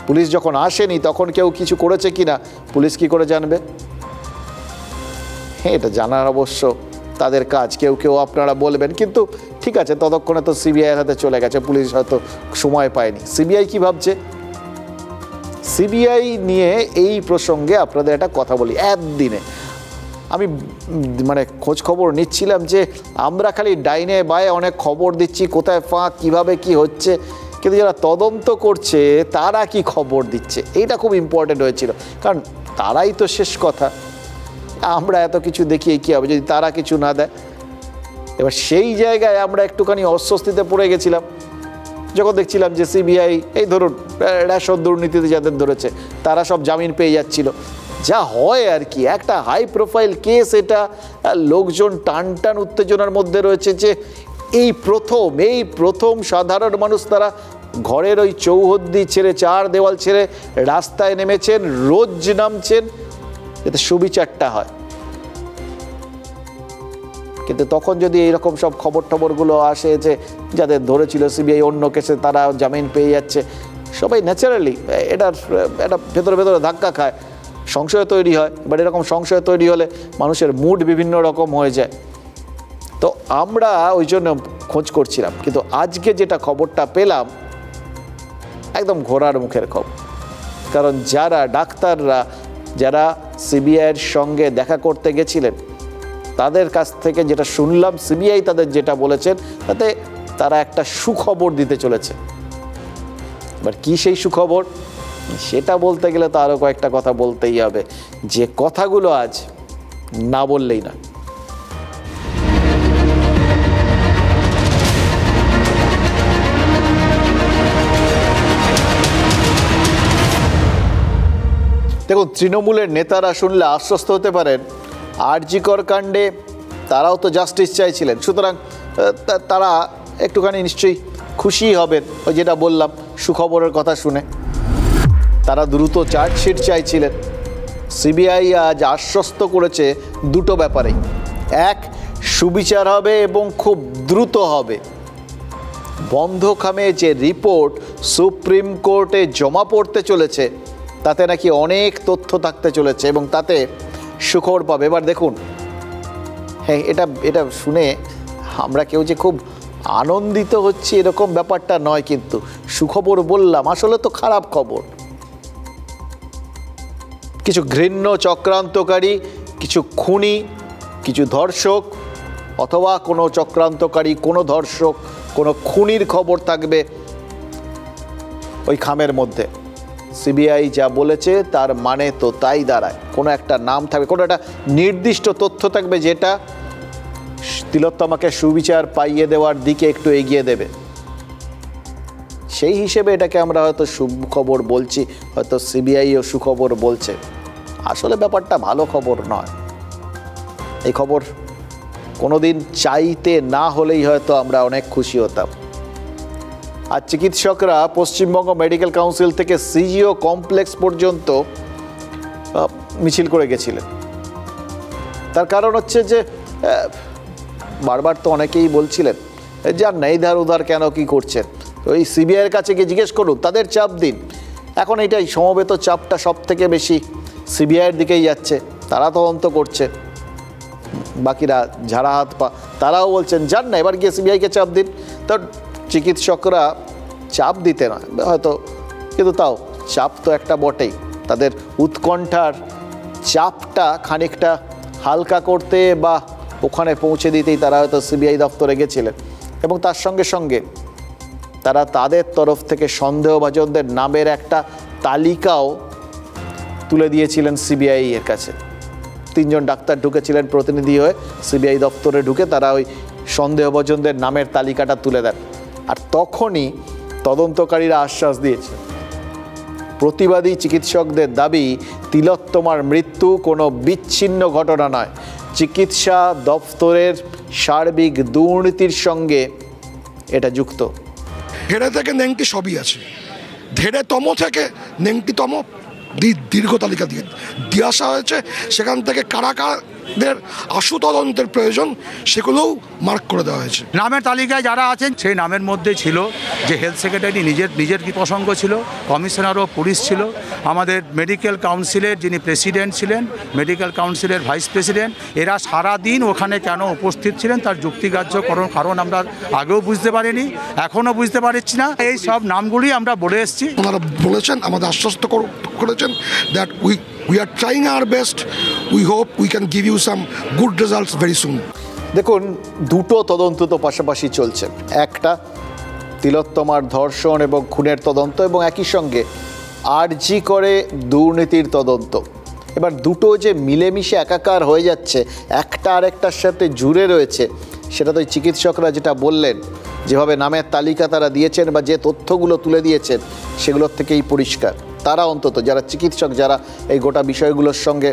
পুলিশ যখন আসেনি তখন কেউ কিছু করেছে কি না পুলিশ কি করে জানবে? হ্যাঁ, এটা জানার অবশ্য তাদের কাজ, কেউ কেউ আপনারা বলবেন, কিন্তু ঠিক আছে, ততক্ষণে তো সিবিআইয়ের হাতে চলে গেছে, পুলিশ হয়তো সময় পায়নি। সিবিআই কি ভাবছে? সিবিআই নিয়ে এই প্রসঙ্গে আপনাদের একটা কথা বলি। একদিনে আমি মানে খোঁজ খবর নিচ্ছিলাম যে আমরা খালি ডাইনে বায়ে অনেক খবর দিচ্ছি, কোথায় ফাঁক, কিভাবে কি হচ্ছে, কিন্তু যারা তদন্ত করছে তারা কি খবর দিচ্ছে, এইটা খুব ইম্পর্টেন্ট হয়েছিল, কারণ তারাই তো শেষ কথা। আমরা এত কিছু দেখিয়ে কী হবে যদি তারা কিছু না দেয়? এবার সেই জায়গায় আমরা একটুখানি অস্বস্তিতে পড়ে গেছিলাম যখন দেখছিলাম যে সিবিআই, এই ধরুন রেশন দুর্নীতিতে যাদের ধরেছে তারা সব জামিন পেয়ে যাচ্ছিল। যা হয় আর কি, একটা হাই প্রোফাইল কেস, এটা লোকজন টান টান উত্তেজনার মধ্যে রয়েছে যে এই প্রথম সাধারণ মানুষ তারা ঘরের ওই চৌহদ্দি ছেড়ে, চার দেওয়াল ছেড়ে রাস্তায় নেমেছেন, রোজ নামছেন, যাতে সুবিচারটা হয়। কিন্তু তখন যদি এইরকম সব খবরগুলো আসে যে যাদের ধরেছিল সিবিআই অন্য কেসে তারা জামিন পেয়ে যাচ্ছে, সবাই ন্যাচারালি এটা ভেতরে ভেতরে ধাক্কা খায়, সংশয় তৈরি হয়। বাট এরকম সংশয় তৈরি হলে মানুষের মুড বিভিন্ন রকম হয়ে যায়। তো আমরা ওই জন্য খোঁজ করছিলাম, কিন্তু আজকে যেটা খবরটা পেলাম একদম ঘোড়ার মুখের খবর। কারণ যারা ডাক্তাররা যারা সিবিআইয়ের সঙ্গে দেখা করতে গেছিলেন তাদের কাছ থেকে যেটা শুনলাম, সিবিআই তাদের যেটা বলেছেন তাতে তারা একটা সুখবর দিতে চলেছে। এবার কি সেই সুখবর সেটা বলতে গেলে তো আরও কয়েকটা কথা বলতেই হবে, যে কথাগুলো আজ না বললেই না। দেখুন, তৃণমূলের নেতারা শুনলে আশ্বস্ত হতে পারেন, আরজি কর কাণ্ডে তারাও তো জাস্টিস চাইছিলেন, সুতরাং তারা একটুখানি নিশ্চয়ই খুশি হবেন ওই যেটা বললাম সুখবরের কথা শুনে। তারা দ্রুত চার্জশিট চাইছিলেন। সিবিআই আজ আশ্বস্ত করেছে দুটো ব্যাপারেই, এক, সুবিচার হবে এবং খুব দ্রুত হবে। বন্ধখামে যে রিপোর্ট সুপ্রিম কোর্টে জমা পড়তে চলেছে তাতে নাকি অনেক তথ্য থাকতে চলেছে এবং তাতে সুখবর পাবে। এবার দেখুন, হ্যাঁ, এটা শুনে আমরা কেউ যে খুব আনন্দিত হচ্ছি এরকম ব্যাপারটা নয়, কিন্তু সুখবর বললাম, আসলে তো খারাপ খবর। কিছু ঘৃণ্য চক্রান্তকারী, কিছু খুনি, কিছু ধর্ষক, অথবা কোনো চক্রান্তকারী, কোনো ধর্ষক, কোনো খুনির খবর থাকবে ওই খামের মধ্যে। সিবিআই যা বলেছে তার মানে তো তাই দাঁড়ায়, কোনো একটা নাম থাকবে, কোনো একটা নির্দিষ্ট তথ্য থাকবে যেটা তিলোত্তমাকে সুবিচার পাইয়ে দেওয়ার দিকে একটু এগিয়ে দেবে। সেই হিসেবে এটাকে আমরা হয়তো সুখবর বলছি, হয়তো সিবিআইও সুখবর বলছে। আসলে ব্যাপারটা ভালো খবর নয়। এই খবর কোনোদিন চাইতে না হলেই হয়তো আমরা অনেক খুশি হতাম। আর চিকিৎসকরা পশ্চিমবঙ্গ মেডিকেল কাউন্সিল থেকে সিজিও কমপ্লেক্স পর্যন্ত মিছিল করে গেছিলেন। তার কারণ হচ্ছে যে বারবার তো অনেকেই বলছিলেন যার না ইধার উধার কেন কি করছেন, ওই সিবিআইয়ের কাছে গিয়ে জিজ্ঞেস করুন, তাদের চাপ দিন। এখন এটাই সমবেত চাপটা সব থেকে বেশি সিবিআইয়ের দিকেই যাচ্ছে, তারা তদন্ত করছে, বাকিরা ঝাড়া হাত পা, তারাও বলছেন যান না, এবার গিয়ে সিবিআইকে চাপ দিন। তো চিকিৎসকরা চাপ দিতে নয় হয়তো, কিন্তু তাও চাপ তো একটা বটেই, তাদের উৎকণ্ঠার চাপটা খানিকটা হালকা করতে বা ওখানে পৌঁছে দিতেই তারা হয়তো সিবিআই দপ্তরে গেছিলেন, এবং তার সঙ্গে সঙ্গে তারা তাদের তরফ থেকে সন্দেহভাজনদের নামের একটা তালিকাও তুলে দিয়েছিলেন সিবিআই এর কাছে। 3 জন ডাক্তার ঢুকেছিলেন প্রতিনিধি হয়ে সিবিআই দপ্তরে, ঢুকে তারা ওই সন্দেহভাজনদের নামের তালিকাটা তুলে দেন। আর তখনই তদন্তকারীরা আশ্বাস দিয়েছে, প্রতিবাদী চিকিৎসকদের দাবি তিলোত্তমার মৃত্যু কোনো বিচ্ছিন্ন ঘটনা নয়, চিকিৎসা দপ্তরের সার্বিক দুর্নীতির সঙ্গে এটা যুক্ত। ধেড়ে থেকে নেংটি সবই আছে, ধেড়েতম থেকে নেংটিতম দীর্ঘ তালিকা দিয়ে আসা হয়েছে। সেখান থেকে কারা কাদের আশু তদন্তের প্রয়োজন সেগুলোও মার্ক করে দেওয়া হয়েছে। নামের তালিকায় যারা আছেন সেই নামের মধ্যে ছিল যে হেলথ সেক্রেটারি নিজের কি প্রসঙ্গ ছিল, কমিশনার অফ পুলিশ ছিল, আমাদের মেডিকেল কাউন্সিলের যিনি প্রেসিডেন্ট ছিলেন, মেডিকেল কাউন্সিলের ভাইস প্রেসিডেন্ট, এরা সারাদিন ওখানে কেন উপস্থিত ছিলেন তার যুক্তিগ্রাহ্য কারণ আমরা আগেও বুঝতে পারিনি, এখনও বুঝতে পারছি না। এই সব নামগুলি আমরা বলে এসেছি। ওনারা বলেছেন, আমাদের আশ্বস্ত করেছেন that we are trying our best, we hope we can give you some good results very soon. দেখুন, দুটো তদন্ত তো পাশাপাশি চলছে, একটা তিলোত্তমার ধর্ষণ এবং খুনের তদন্ত, এবং একই সঙ্গে আরজি করে দুর্নীতির তদন্ত। এবার দুটো যে মিলেমিশে একাকার হয়ে যাচ্ছে, একটা আরেকটার সাথে জুড়ে রয়েছে, সেটা তো চিকিৎসকরা যেটা বললেন, যেভাবে নামের তালিকা তারা দিয়েছেন বা যে তথ্যগুলো তুলে দিয়েছেন সেগুলোর থেকেই পরিষ্কার। তারা অন্তত যারা চিকিৎসক, যারা এই গোটা বিষয়গুলোর সঙ্গে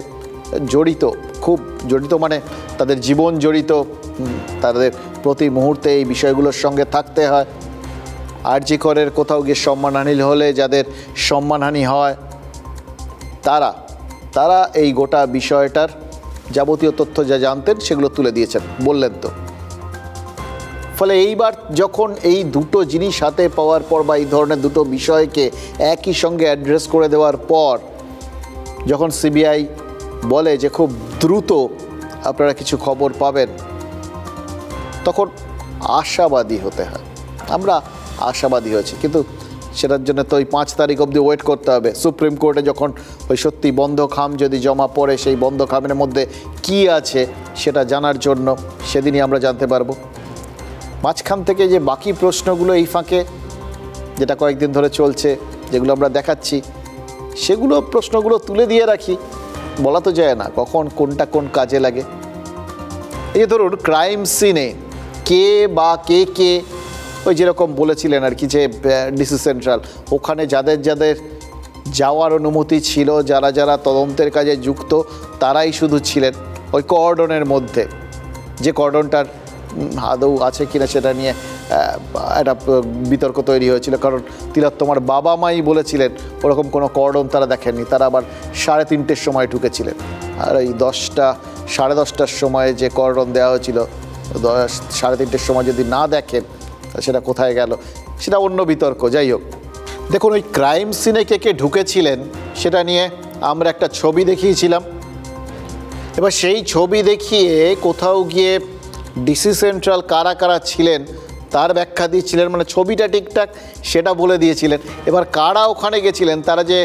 জড়িত, খুব জড়িত মানে তাদের জীবন জড়িত, তাদের প্রতি মুহূর্তে এই বিষয়গুলোর সঙ্গে থাকতে হয়। আরজি করের কোথাও গিয়ে সম্মানহানি হলে যাদের সম্মানহানি হয়, তারা এই গোটা বিষয়টার যাবতীয় তথ্য যা জানতেন সেগুলো তুলে দিয়েছেন, বললেন তো। ফলে এইবার যখন এই দুটো জিনিস হাতে পাওয়ার পর বা এই ধরনের দুটো বিষয়কে একই সঙ্গে অ্যাড্রেস করে দেওয়ার পর যখন সিবিআই বলে যে খুব দ্রুত আপনারা কিছু খবর পাবেন, তখন আশাবাদী হতে হয়। আমরা আশাবাদী হয়েছি, কিন্তু সেটার জন্য তো ওই 5 তারিখ অবধি ওয়েট করতে হবে। সুপ্রিম কোর্টে যখন ওই সত্যি বন্ধ খাম যদি জমা পড়ে, সেই বন্ধ খামের মধ্যে কি আছে সেটা জানার জন্য সেদিনই আমরা জানতে পারবো। মাঝখান থেকে যে বাকি প্রশ্নগুলো এই ফাঁকে যেটা কয়েকদিন ধরে চলছে, যেগুলো আমরা দেখাচ্ছি, সেগুলো প্রশ্নগুলো তুলে দিয়ে রাখি, বলা তো যায় না কখন কোনটা কোন কাজে লাগে। এই যে ধরুন ক্রাইম সিনে কে বা কে ওই যেরকম বলেছিলেন আর কি, যে ডিসি সেন্ট্রাল, ওখানে যাদের যাওয়ার অনুমতি ছিল, যারা তদন্তের কাজে যুক্ত, তারাই শুধু ছিলেন ওই কর্ডনের মধ্যে। যে কর্ডনটার আদৌ আছে কিনা সেটা নিয়ে একটা বিতর্ক তৈরি হয়েছিল, কারণ তিলোত্তমার বাবা মাই বলেছিলেন ওরকম কোনো কর্ডন তারা দেখেননি। তারা আবার 3:30-র সময় ঢুকেছিলেন, আর এই 10টার সময় যে কর্ডন দেওয়া হয়েছিল 3:30-র সময় যদি না দেখেন সেটা কোথায় গেল, সেটা অন্য বিতর্ক। যাই হোক, দেখুন ওই ক্রাইম সিনে কে ঢুকেছিলেন সেটা নিয়ে আমরা একটা ছবি দেখিয়েছিলাম। এবার সেই ছবি দেখিয়ে কোথাও গিয়ে ডিসি সেন্ট্রাল কারা ছিলেন তার ব্যাখ্যা দিয়েছিলেন, মানে ছবিটা ঠিকঠাক সেটা বলে দিয়েছিলেন। এবার কারা ওখানে গেছিলেন, তারা যে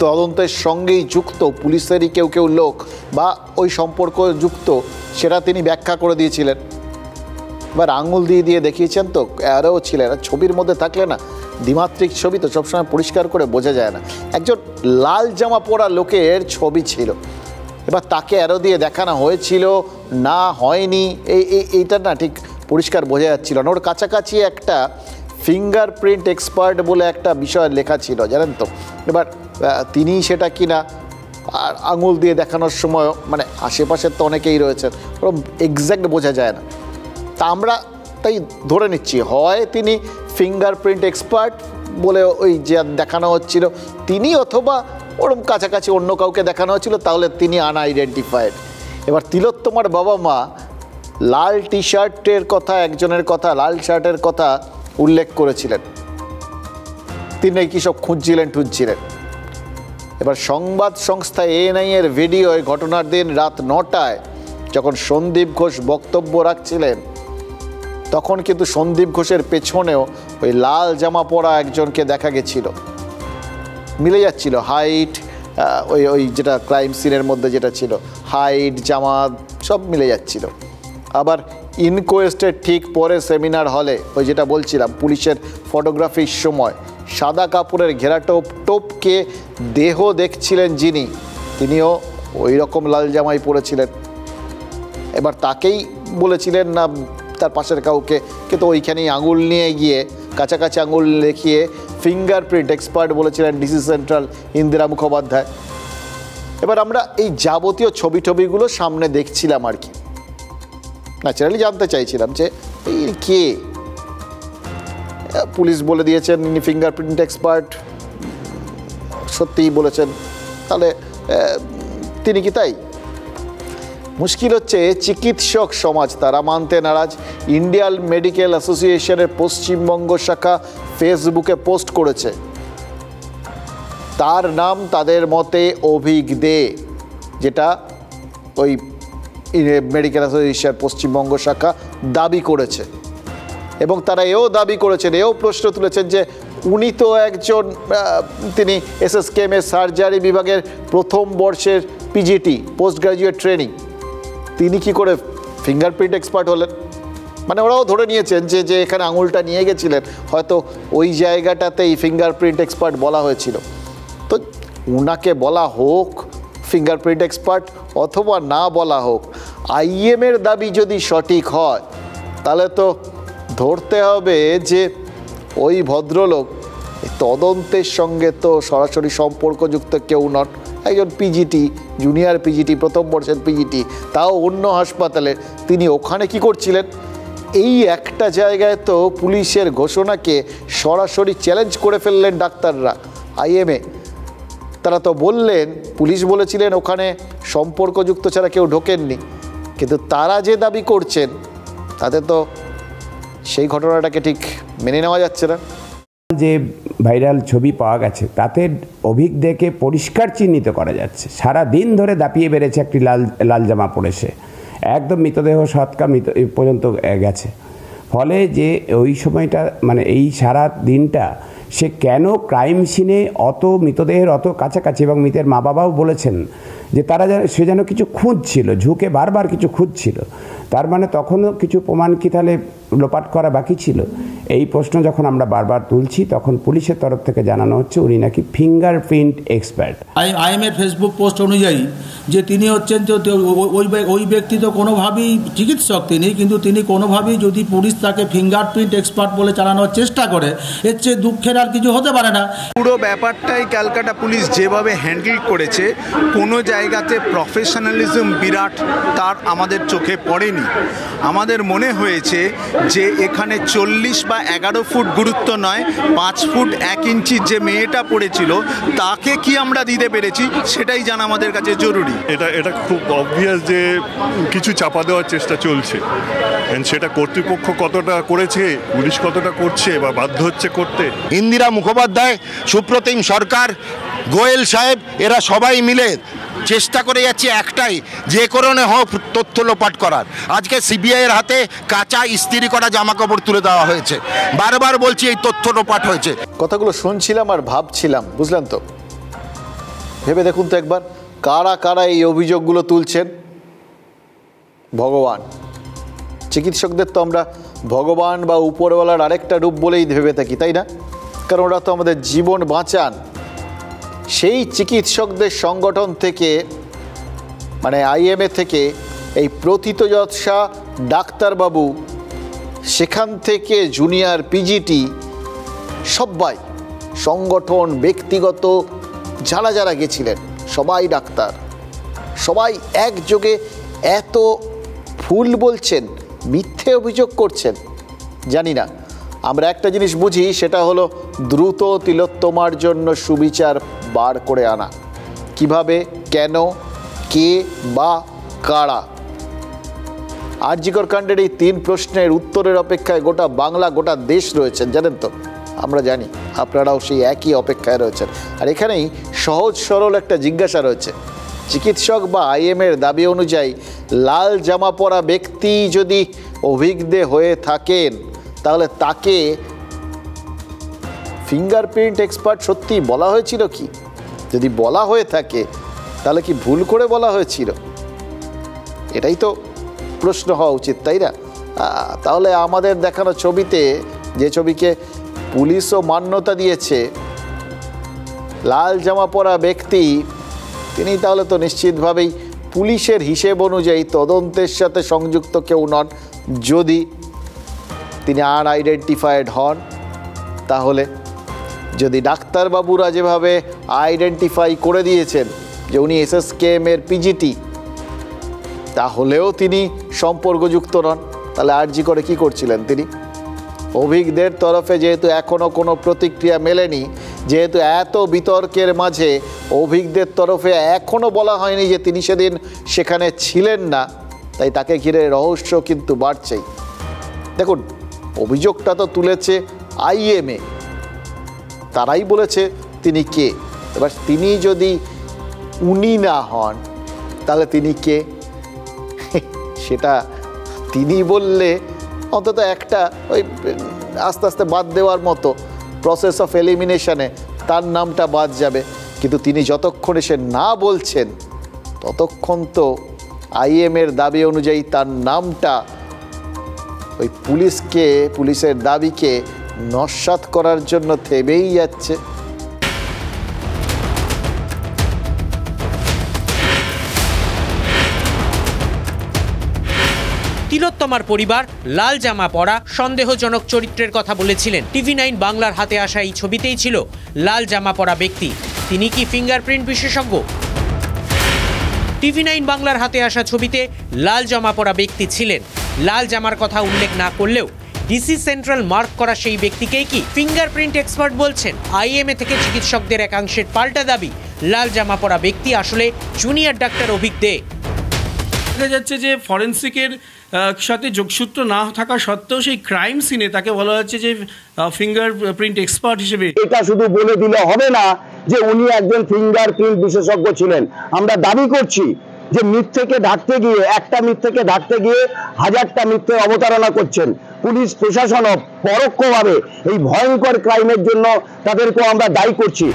তদন্তের সঙ্গেই যুক্ত, পুলিশেরই কেউ লোক বা ওই সম্পর্ক যুক্ত, সেটা তিনি ব্যাখ্যা করে দিয়েছিলেন। এবার আঙুল দিয়ে দেখিয়েছেন তো, আরও ছিলেন। ছবির মধ্যে থাকলে না, দ্বিমাত্রিক ছবি তো সবসময় পরিষ্কার করে বোঝা যায় না। একজন লাল জামা পরা লোকের ছবি ছিল, এবার তাকে অ্যারো দিয়ে দেখানো হয়েছিল না হয়নি, এইটা না ঠিক পরিষ্কার বোঝা যাচ্ছিল না। ওর কাছাকাছি একটা ফিঙ্গারপ্রিন্ট এক্সপার্ট বলে একটা বিষয় লেখা ছিল, জানেন তো। এবার তিনি সেটা কিনা, আর আঙুল দিয়ে দেখানোর সময় মানে আশেপাশের তো অনেকেই রয়েছেন, ওরকম এক্স্যাক্ট বোঝা যায় না। তা আমরা তাই ধরে নিচ্ছি হয় তিনি ফিঙ্গারপ্রিন্ট এক্সপার্ট বলে ওই যে দেখানো হচ্ছিল তিনি, অথবা ওরকম কাছাকাছি অন্য কাউকে দেখানো হচ্ছিল, তাহলে তিনি আনআইডেন্টিফাইড। এবার তিলোত্তমার বাবা মা লাল টি শার্টের কথা, একজনের কথা লাল শার্টের কথা উল্লেখ করেছিলেন, তিনি কি সব খুঁজছিলেন। এবার সংবাদ সংস্থা ANI এর ভিডিওয় ঘটনার দিন রাত 9টায় যখন সন্দীপ ঘোষ বক্তব্য রাখছিলেন, তখন কিন্তু সন্দীপ ঘোষের পেছনেও ওই লাল জামা পরা একজনকে দেখা গেছিল। মিলে যাচ্ছিল হাইট, ওই যেটা ক্রাইম সিনের মধ্যে যেটা ছিল, হাইট, জামা সব মিলে যাচ্ছিল। আবার ইনকোয়েস্টের ঠিক পরে সেমিনার হলে ওই যেটা বলছিলাম পুলিশের ফটোগ্রাফির সময় সাদা কাপড়ের ঘেরা টোপকে দেহ দেখছিলেন যিনি, তিনিও ওই রকম লাল জামাই পরেছিলেন। এবার তাকেই বলেছিলেন না তার পাশের কাউকে, কিন্তু ওইখানেই আঙুল নিয়ে গিয়ে কাছাকাছি আঙুল দেখিয়ে ফিঙ্গারপ্রিন্ট এক্সপার্ট বলেছিলেন ডিসি সেন্ট্রাল ইন্দিরা মুখোপাধ্যায়। এবার আমরা এই যাবতীয় ছবিগুলো সামনে দেখছিলাম আর কি, ন্যাচারালি জানতে চাইছিলাম যে এই কে। পুলিশ বলে দিয়েছেন ইনি ফিঙ্গারপ্রিন্ট এক্সপার্ট, সত্যিই বলেছেন, তাহলে তিনি কি তাই? মুশকিল হচ্ছে চিকিৎসক সমাজ তারা মানতে নারাজ। ইন্ডিয়ান মেডিকেল অ্যাসোসিয়েশনের পশ্চিমবঙ্গ শাখা ফেসবুকে পোস্ট করেছে, তার নাম তাদের মতে অভিক দে, যেটা ওই মেডিকেল অ্যাসোসিয়েশন পশ্চিমবঙ্গ শাখা দাবি করেছে। এবং তারা এও দাবি করেছেন, এও প্রশ্ন তুলেছেন যে উনি তো একজন, তিনি SSKM সার্জারি বিভাগের প্রথম বর্ষের PGT পোস্ট গ্রাজুয়েট ট্রেনিং, তিনি কি করে ফিঙ্গারপ্রিন্ট এক্সপার্ট হলেন? মানে ওরাও ধরে নিয়েছেন যে এখানে আঙুলটা নিয়ে গেছিলেন, হয়তো ওই জায়গাটাতেই ফিঙ্গারপ্রিন্ট এক্সপার্ট বলা হয়েছিল। তো উনাকে বলা হোক ফিঙ্গারপ্রিন্ট এক্সপার্ট অথবা না বলা হোক, IM এর দাবি যদি সঠিক হয় তাহলে তো ধরতে হবে যে ওই ভদ্রলোক তদন্তের সঙ্গে তো সরাসরি সম্পর্কযুক্ত কেউ নন, একজন PGT, জুনিয়র PGT, প্রথম বর্ষের PGT, তাও অন্য হাসপাতালে। তিনি ওখানে কি করছিলেন? এই একটা জায়গায় তো পুলিশের ঘোষণাকে সরাসরি চ্যালেঞ্জ করে ফেললেন ডাক্তাররা IM এ। তারা তো বললেন, পুলিশ বলেছিলেন ওখানে সম্পর্কযুক্ত ছাড়া কেউ ঢোকেননি, কিন্তু তারা যে দাবি করছেন তাতে তো সেই ঘটনাটাকে ঠিক মেনে নেওয়া যাচ্ছে না। যে ভাইরাল ছবি পাওয়া গেছে তাতে অভিক দেকে পরিষ্কার চিহ্নিত করা যাচ্ছে, সারা দিন ধরে দাপিয়ে বেড়েছে একটি লাল জামা পরে, সে একদম মৃতদেহ সৎকার পর্যন্ত গেছে। ফলে যে ওই সময়টা মানে এই সারা দিনটা সে কেন ক্রাইম সিনে অত মৃতদেহের অত কাছাকাছি, এবং মৃতের মা বাবাও বলেছেন যে তারা সে যেন কিছু খুঁজছিল, ঝুঁকে বারবার কিছু খুঁজছিল, তার মানে তখনও কিছু প্রমাণ কি তাহলে লোপাট করা বাকি ছিল? এই প্রশ্ন যখন আমরা বারবার তুলছি তখন পুলিশের তরফ থেকে জানানো হচ্ছে উনি নাকি ফিঙ্গারপ্রিন্ট এক্সপার্ট। IM এর ফেসবুক পোস্ট অনুযায়ী যে তিনি হচ্ছেন ওই ব্যক্তি তো কোনোভাবেই চিকিৎসক তিনি, কিন্তু তিনি কোনোভাবেই যদি পুলিশ তাকে ফিঙ্গারপ্রিন্ট এক্সপার্ট বলে চালানোর চেষ্টা করে, এর চেয়ে দুঃখের আর কিছু হতে পারে না। পুরো ব্যাপারটাই ক্যালকাটা পুলিশ যেভাবে হ্যান্ডেল করেছে, কোনো জায়গাতে প্রফেশনালিজম বিরাট তার আমাদের চোখে পড়েনি। আমাদের মনে হয়েছে যে এখানে 40 বা 11 ফুট গুরুত্ব নয়, 5 ফুট 1 ইঞ্চির যে মেয়েটা পড়েছিল তাকে কি আমরা দিতে পেরেছি সেটাই জানা আমাদের কাছে জরুরি। এটা খুব অবভিয়াস যে কিছু চাপা দেওয়ার চেষ্টা চলছে, সেটা কর্তৃপক্ষ কতটা করেছে, পুলিশ কতটা করছে বা বাধ্য হচ্ছে করতে। ইন্দিরা মুখোপাধ্যায়, সুপ্রতিম সরকার, গোয়েল সাহেব, এরা সবাই মিলে চেষ্টা করে যাচ্ছে একটাই, যে কারণে হোক তথ্য লোপাট করার। আজকে CBI এর হাতে কাঁচা ইস্ত্রি করা জামা কাপড় তুলে দেওয়া হয়েছে, বারবার বলছি এই তথ্য লোপাট হয়েছে। কথাগুলো শুনছিলাম আর ভাবছিলাম, বুঝলেন তো? ভেবে দেখুন তো একবার, কারা কারা এই অভিযোগগুলো তুলছেন? ভগবান। চিকিৎসকদের তো আমরা ভগবান বা উপরওয়ালার আরেকটা রূপ বলেই ভেবে থাকি, তাই না? কারণ ওরা তো আমাদের জীবন বাঁচান। সেই চিকিৎসকদের সংগঠন থেকে, মানে IM থেকে এই প্রথিতযশা ডাক্তারবাবু, সেখান থেকে জুনিয়র PGT, সবাই সংগঠন, ব্যক্তিগত যারা যারা গেছিলেন সবাই ডাক্তার, সবাই একযোগে এত ভুল বলছেন, মিথ্যে অভিযোগ করছেন। জানি না, আমরা একটা জিনিস বুঝি, সেটা হলো দ্রুত তিলোত্তমার জন্য সুবিচার বার করে আনা। কিভাবে, কেন, কে বা কারা? আর জি কর কাণ্ডের এই 3 প্রশ্নের উত্তরের অপেক্ষায় গোটা বাংলা, গোটা দেশ রয়েছেন, জানেন তো? আমরা জানি আপনারাও সেই একই অপেক্ষায় রয়েছেন। আর এখানেই সহজ সরল একটা জিজ্ঞাসা রয়েছে, চিকিৎসক বা আইএমের দাবি অনুযায়ী লাল জামা পরা ব্যক্তি যদি অভিজ্ঞ হয়ে থাকেন তাহলে তাকে ফিঙ্গারপ্রিন্ট এক্সপার্ট সত্যি বলা হয়েছিল কি? যদি বলা হয়ে থাকে তাহলে কি ভুল করে বলা হয়েছিল? এটাই তো প্রশ্ন হওয়া উচিত, তাই না? তাহলে আমাদের দেখানো ছবিতে, যে ছবিকে পুলিশও মান্যতা দিয়েছে, লাল জামা পরা ব্যক্তি তিনি তাহলে তো নিশ্চিতভাবেই পুলিশের হিসেব অনুযায়ী তদন্তের সাথে সংযুক্ত কেউ নন। যদি তিনি আনআইডেন্টিফাইড হন, তাহলে যদি ডাক্তারবাবুরা যেভাবে আইডেন্টিফাই করে দিয়েছেন যে উনি এসএসকেএমের পিজিটি, তাহলেও তিনি সম্পর্কযুক্ত নন। তাহলে আরজি করে কি করছিলেন তিনি? অভিজ্ঞদের তরফে যেহেতু এখনও কোনো প্রতিক্রিয়া মেলেনি, যেহেতু এত বিতর্কের মাঝে অভিজ্ঞদের তরফে এখনও বলা হয়নি যে তিনি সেদিন সেখানে ছিলেন না, তাই তাকে ঘিরে রহস্য কিন্তু বাড়ছেই। দেখুন, অভিযোগটা তো তুলেছে আইএমএ, তারাই বলেছে তিনি কে। এবার তিনি যদি উনি না হন তাহলে তিনি কে? সেটা তিনি বললে অন্তত একটা ওই আস্তে আস্তে বাদ দেওয়ার মতো প্রসেস অফ এলিমিনেশনে তার নামটা বাদ যাবে। কিন্তু তিনি যতক্ষণ এসে না বলছেন ততক্ষণ তো আইএমের দাবি অনুযায়ী তার নামটা ওই পুলিশের দাবিকে নস্যাৎ করার জন্য থেমেই যাচ্ছে। তিলোত্তমার পরিবার লাল জামা পরা সন্দেহজনক চরিত্রের কথা বলেছিলেন। TV9 বাংলার হাতে আসা এই ছবিতেই ছিল লাল জামা পরা ব্যক্তি। তিনি কি ফিঙ্গারপ্রিন্ট বিশেষজ্ঞ? TV9 বাংলার হাতে আসা ছবিতে লাল জামা পরা ব্যক্তি ছিলেন। লাল জামার কথা উল্লেখ না করলেও ডিসি সেন্ট্রাল মার্ক করা সেই ব্যক্তিকেই কি ফিঙ্গারপ্রিন্ট এক্সপার্ট বলছেন? আইএমএ থেকে চিকিৎসকদের একাংশের পাল্টা দাবি, লাল জামা পরা ব্যক্তি আসলে জুনিয়র ডাক্তার অভিজ্ঞ। দেখা যাচ্ছে যে ফরেন্সিকের সাথে যোগসূত্র না থাকা সত্ত্বেও সেই ক্রাইম সিনে তাকে বলা হচ্ছে যে ফিঙ্গারপ্রিন্ট এক্সপার্ট হিসেবে। এটা শুধু বলে দিলে হবে না যে উনি একজন ফিঙ্গারপ্রিন্ট বিশেষজ্ঞ ছিলেন। আমরা দাবি করছি যে মিথ্যেকে ঢাকতে গিয়ে, একটা মিথ্যেকে ঢাকতে গিয়ে হাজারটা মিথ্যে অবতারণা করছেন। পুলিশ প্রশাসনও পরোক্ষভাবে এই ভয়ঙ্কর ক্রাইমের জন্য তাদেরকেও আমরা দায়ী করছি।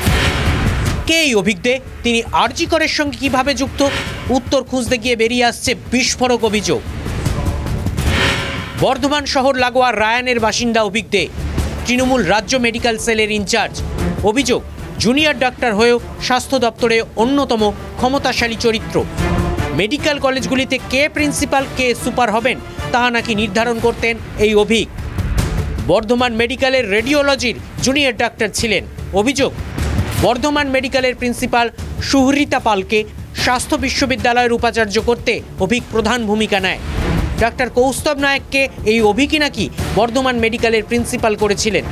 কে এই অভিজ্ঞ? তিনি আরজি করের সঙ্গে কিভাবে যুক্ত? উত্তর খুঁজতে গিয়ে বেরিয়ে আসছে বিস্ফোরক অভিযোগ। বর্ধমান শহর লাগোয়া রায়ানের বাসিন্দা অভিজ্ঞ, তৃণমূল রাজ্য মেডিকেল সেলের ইনচার্জ। অভিযোগ, জুনিয়র ডাক্তার হয়েও স্বাস্থ্য দপ্তরে অন্যতম ক্ষমতাশালী চরিত্র। মেডিকেল কলেজগুলিতে কে প্রিন্সিপাল, কে সুপার হবেন তা নাকি নির্ধারণ করতেন এই অভিজ্ঞ। বর্ধমান মেডিকেলের রেডিওলজির জুনিয়র ডাক্তার ছিলেন। অভিযোগ, বর্ধমান মেডিকেলের প্রিন্সিপাল সুহৃতা পালকে স্বাস্থ্য বিশ্ববিদ্যালয়ের উপাচার্য করতে অভিজ্ঞ প্রধান ভূমিকা নেয়। ডাক্তার কৌস্তব নায়ককে এই অভিজ্ঞ নাকি বর্ধমান মেডিকেলের প্রিন্সিপাল করেছিলেন।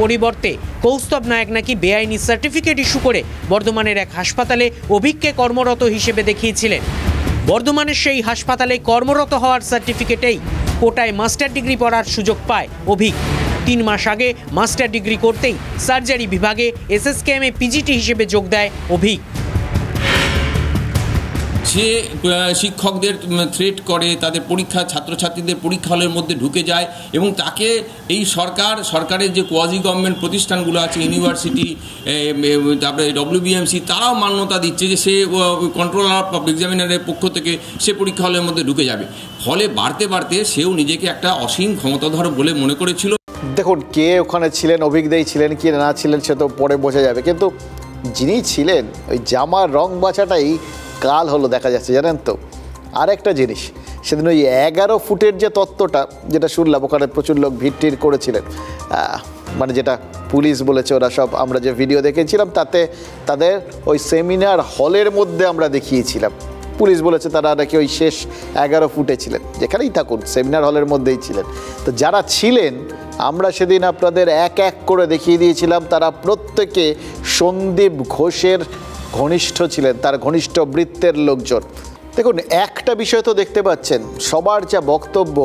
পরিবর্তে কৌস্তব নায়ক নাকি বেআইনি সার্টিফিকেট ইস্যু করে বর্ধমানের এক হাসপাতালে অভিজ্ঞকে কর্মরত হিসেবে দেখিয়েছিলেন। বর্ধমানের সেই হাসপাতালে কর্মরত হওয়ার সার্টিফিকেটেই কোটায় মাস্টার ডিগ্রি পড়ার সুযোগ পায় অভিজ্ঞ। 3 মাস আগে মাস্টার ডিগ্রি করতেই সার্জারি বিভাগে এসএসকেএমে পিজিটি হিসেবে যোগ দেয় অভিজ্ঞ। সে শিক্ষকদের থ্রেট করে, তাদের পরীক্ষা, ছাত্রছাত্রীদের পরীক্ষা হলের মধ্যে ঢুকে যায় এবং তাকে এই সরকারের যে কোয়াজি গভর্নমেন্ট প্রতিষ্ঠানগুলো আছে, ইউনিভার্সিটি, তারপরে WBMC, তারাও মান্যতা দিচ্ছে যে সে কন্ট্রোলার অফ এক্সামিনারের পক্ষ থেকে সে পরীক্ষা হলের মধ্যে ঢুকে যাবে। ফলে বাড়তে বাড়তে সেও নিজেকে একটা অসীম ক্ষমতাধর বলে মনে করেছিল। দেখুন, কে ওখানে ছিলেন, অভিজ্ঞতাই ছিলেন কি না ছিলেন সে তো পরে বোঝা যাবে, কিন্তু যিনি ছিলেন ওই জামার রং বাছাটাই কাল হলো দেখা যাচ্ছে। জানেন তো আরেকটা জিনিস, সেদিন ওই 11 ফুটের যে তত্ত্বটা যেটা শুনলাম, ওখানে প্রচুর লোক ভিড় করেছিলেন, মানে যেটা পুলিশ বলেছে, ওরা সব আমরা যে ভিডিও দেখেছিলাম তাতে তাদের ওই সেমিনার হলের মধ্যে আমরা দেখিয়েছিলাম। পুলিশ বলেছে তারা নাকি ওই শেষ 11 ফুটে ছিলেন, যেখানেই থাকুন সেমিনার হলের মধ্যেই ছিলেন। তো যারা ছিলেন আমরা সেদিন আপনাদের এক এক করে দেখিয়ে দিয়েছিলাম, তারা প্রত্যেকে সন্দীপ ঘোষের ঘনিষ্ঠ ছিলেন, তার ঘনিষ্ঠ বৃত্তের লোকজন। দেখুন, একটা বিষয় তো দেখতে পাচ্ছেন, সবার যা বক্তব্য,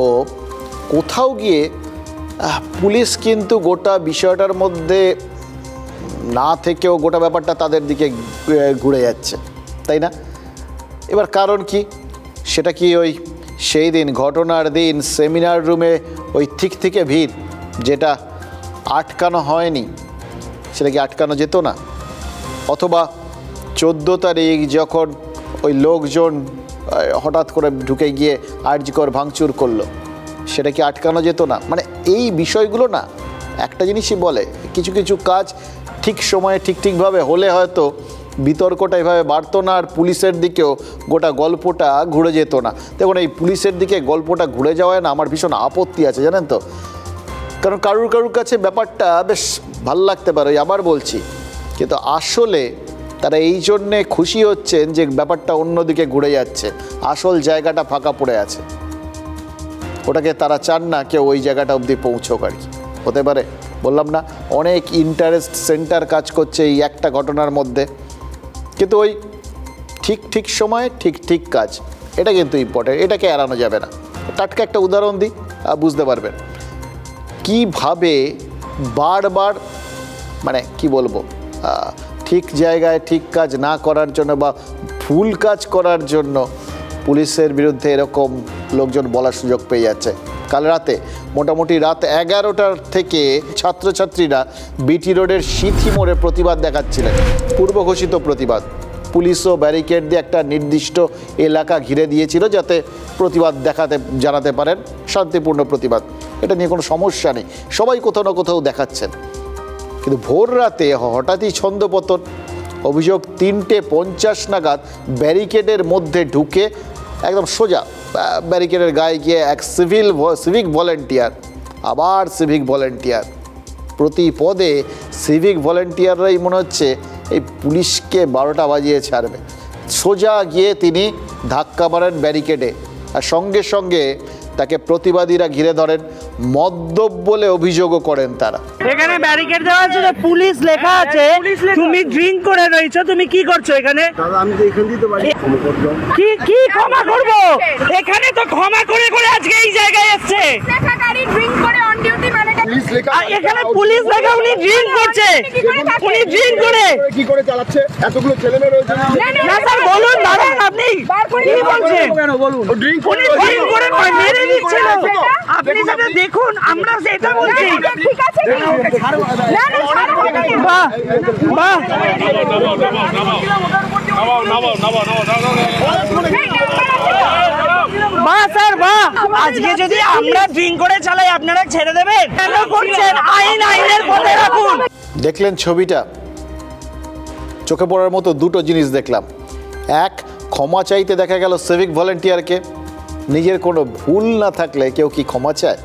কোথাও গিয়ে পুলিশ কিন্তু গোটা বিষয়টার মধ্যে না থেকেও গোটা ব্যাপারটা তাদের দিকে ঘুরে যাচ্ছে, তাই না? এবার কারণ কি, সেটা কি ওই সেই দিন ঘটনার দিন সেমিনার রুমে ওই থেকে ভিড় যেটা আটকানো হয়নি, সেটা কি আটকানো যেত না? অথবা 14 তারিখ যখন ওই লোকজন হঠাৎ করে ঢুকে গিয়ে আরজিকর ভাঙচুর করলো, সেটা কি আটকানো যেত না? মানে এই বিষয়গুলো না একটা জিনিসই বলে, কিছু কিছু কাজ ঠিক সময়ে ঠিকভাবে হলে হয়তো বিতর্কটা এভাবে বাড়তো না, আর পুলিশের দিকেও গোটা গল্পটা ঘুরে যেত না। দেখুন, এই পুলিশের দিকে গল্পটা ঘুরে যাওয়ায় না আমার ভীষণ আপত্তি আছে, জানেন তো। কারণ কারুর কাছে ব্যাপারটা বেশ ভাল লাগতে পারে, আবার বলছি, কিন্তু আসলে তারা এই জন্যে খুশি হচ্ছেন যে ব্যাপারটা অন্যদিকে ঘুরে যাচ্ছে, আসল জায়গাটা ফাঁকা পড়ে আছে, ওটাকে তারা চান না কেউ ওই জায়গাটা অবধি পৌঁছোক আর কি। হতে পারে, বললাম না, অনেক ইন্টারেস্ট সেন্টার কাজ করছে এই একটা ঘটনার মধ্যে, কিন্তু ওই ঠিক সময়ে ঠিক কাজ, এটা কিন্তু ইম্পর্টেন্ট, এটাকে এড়ানো যাবে না। টাটকা একটা উদাহরণ দিই, বুঝতে পারবেন কীভাবে বারবার, মানে কি বলবো, ঠিক জায়গায় ঠিক কাজ না করার জন্য বা ভুল কাজ করার জন্য পুলিশের বিরুদ্ধে এরকম লোকজন বলার সুযোগ পেয়ে যাচ্ছে। কাল রাতে মোটামুটি রাত 11টার থেকে ছাত্রছাত্রীরা বিটি রোডের সিথি মোড়ে প্রতিবাদ দেখাচ্ছিলেন, পূর্ব ঘোষিত প্রতিবাদ। পুলিশও ব্যারিকেড দিয়ে একটা নির্দিষ্ট এলাকা ঘিরে দিয়েছিল যাতে প্রতিবাদ জানাতে পারেন, শান্তিপূর্ণ প্রতিবাদ, এটা নিয়ে কোনো সমস্যা নেই, সবাই কোথাও না কোথাও দেখাচ্ছেন। কিন্তু ভোর রাতে হঠাৎই ছন্দপতন, অভিযোগ 3:50 নাগাদ ব্যারিকেডের মধ্যে ঢুকে একদম সোজা ব্যারিকেডের গায়ে গিয়ে এক সিভিক ভলেন্টিয়ার, আবার সিভিক ভলেন্টিয়ার, প্রতি পদে সিভিক ভলেন্টিয়াররাই মনে হচ্ছে এই পুলিশকে 12টা বাজিয়ে ছাড়বে। সোজা গিয়ে তিনি ধাক্কা মারেন ব্যারিকেডে, আর সঙ্গে সঙ্গে তাকে প্রতিবাদীরা ঘিরে ধরেন, মদ্যপ বলে অভিযোগও করেন তারা। এখানে ব্যারিকেড দেওয়া আছে, পুলিশ লেখা আছে, তুমি ড্রিঙ্ক করে রয়েছো, তুমি কি করছো এখানে? আমি তো এখান দিয়ে তো বাড়ি কি ক্ষমা করব? এখানে তো ক্ষমা করে আজকে এই জায়গায় এসেছে। ড্রিঙ্ক করে অন ডিউটি মানে এখানে পুলিশ লেখা, উনি ড্রিঙ্ক করছে, উনি ড্রিঙ্ক করে কি করে চালাচ্ছে? এতগুলো ছেলেমেয়ে রয়েছে না স্যার, বলুন দাঁড়ান, আপনি কি বলছেন? কেন বলুন, ড্রিঙ্ক করে মেরে দিচ্ছিল, আপনি সেটা দেখুন, আমরা সেটা বলছি। ঠিক আছে, বাহ বাহ, বাহ স্যার বাহ, আজকে যদি আমরা ড্রিঙ্ক করে চালাই আপনারা ছেড়ে দেবেন? কেন করছেন? আইনের পথে রাখুন। দেখলেন ছবিটা, চোখে পড়ার মতো দুটো জিনিস দেখলাম। এক, ক্ষমা চাইতে দেখা গেল সিভিক ভলেন্টিয়ারকে, নিজের কোনো ভুল না থাকলে কেউ কি ক্ষমা চায়?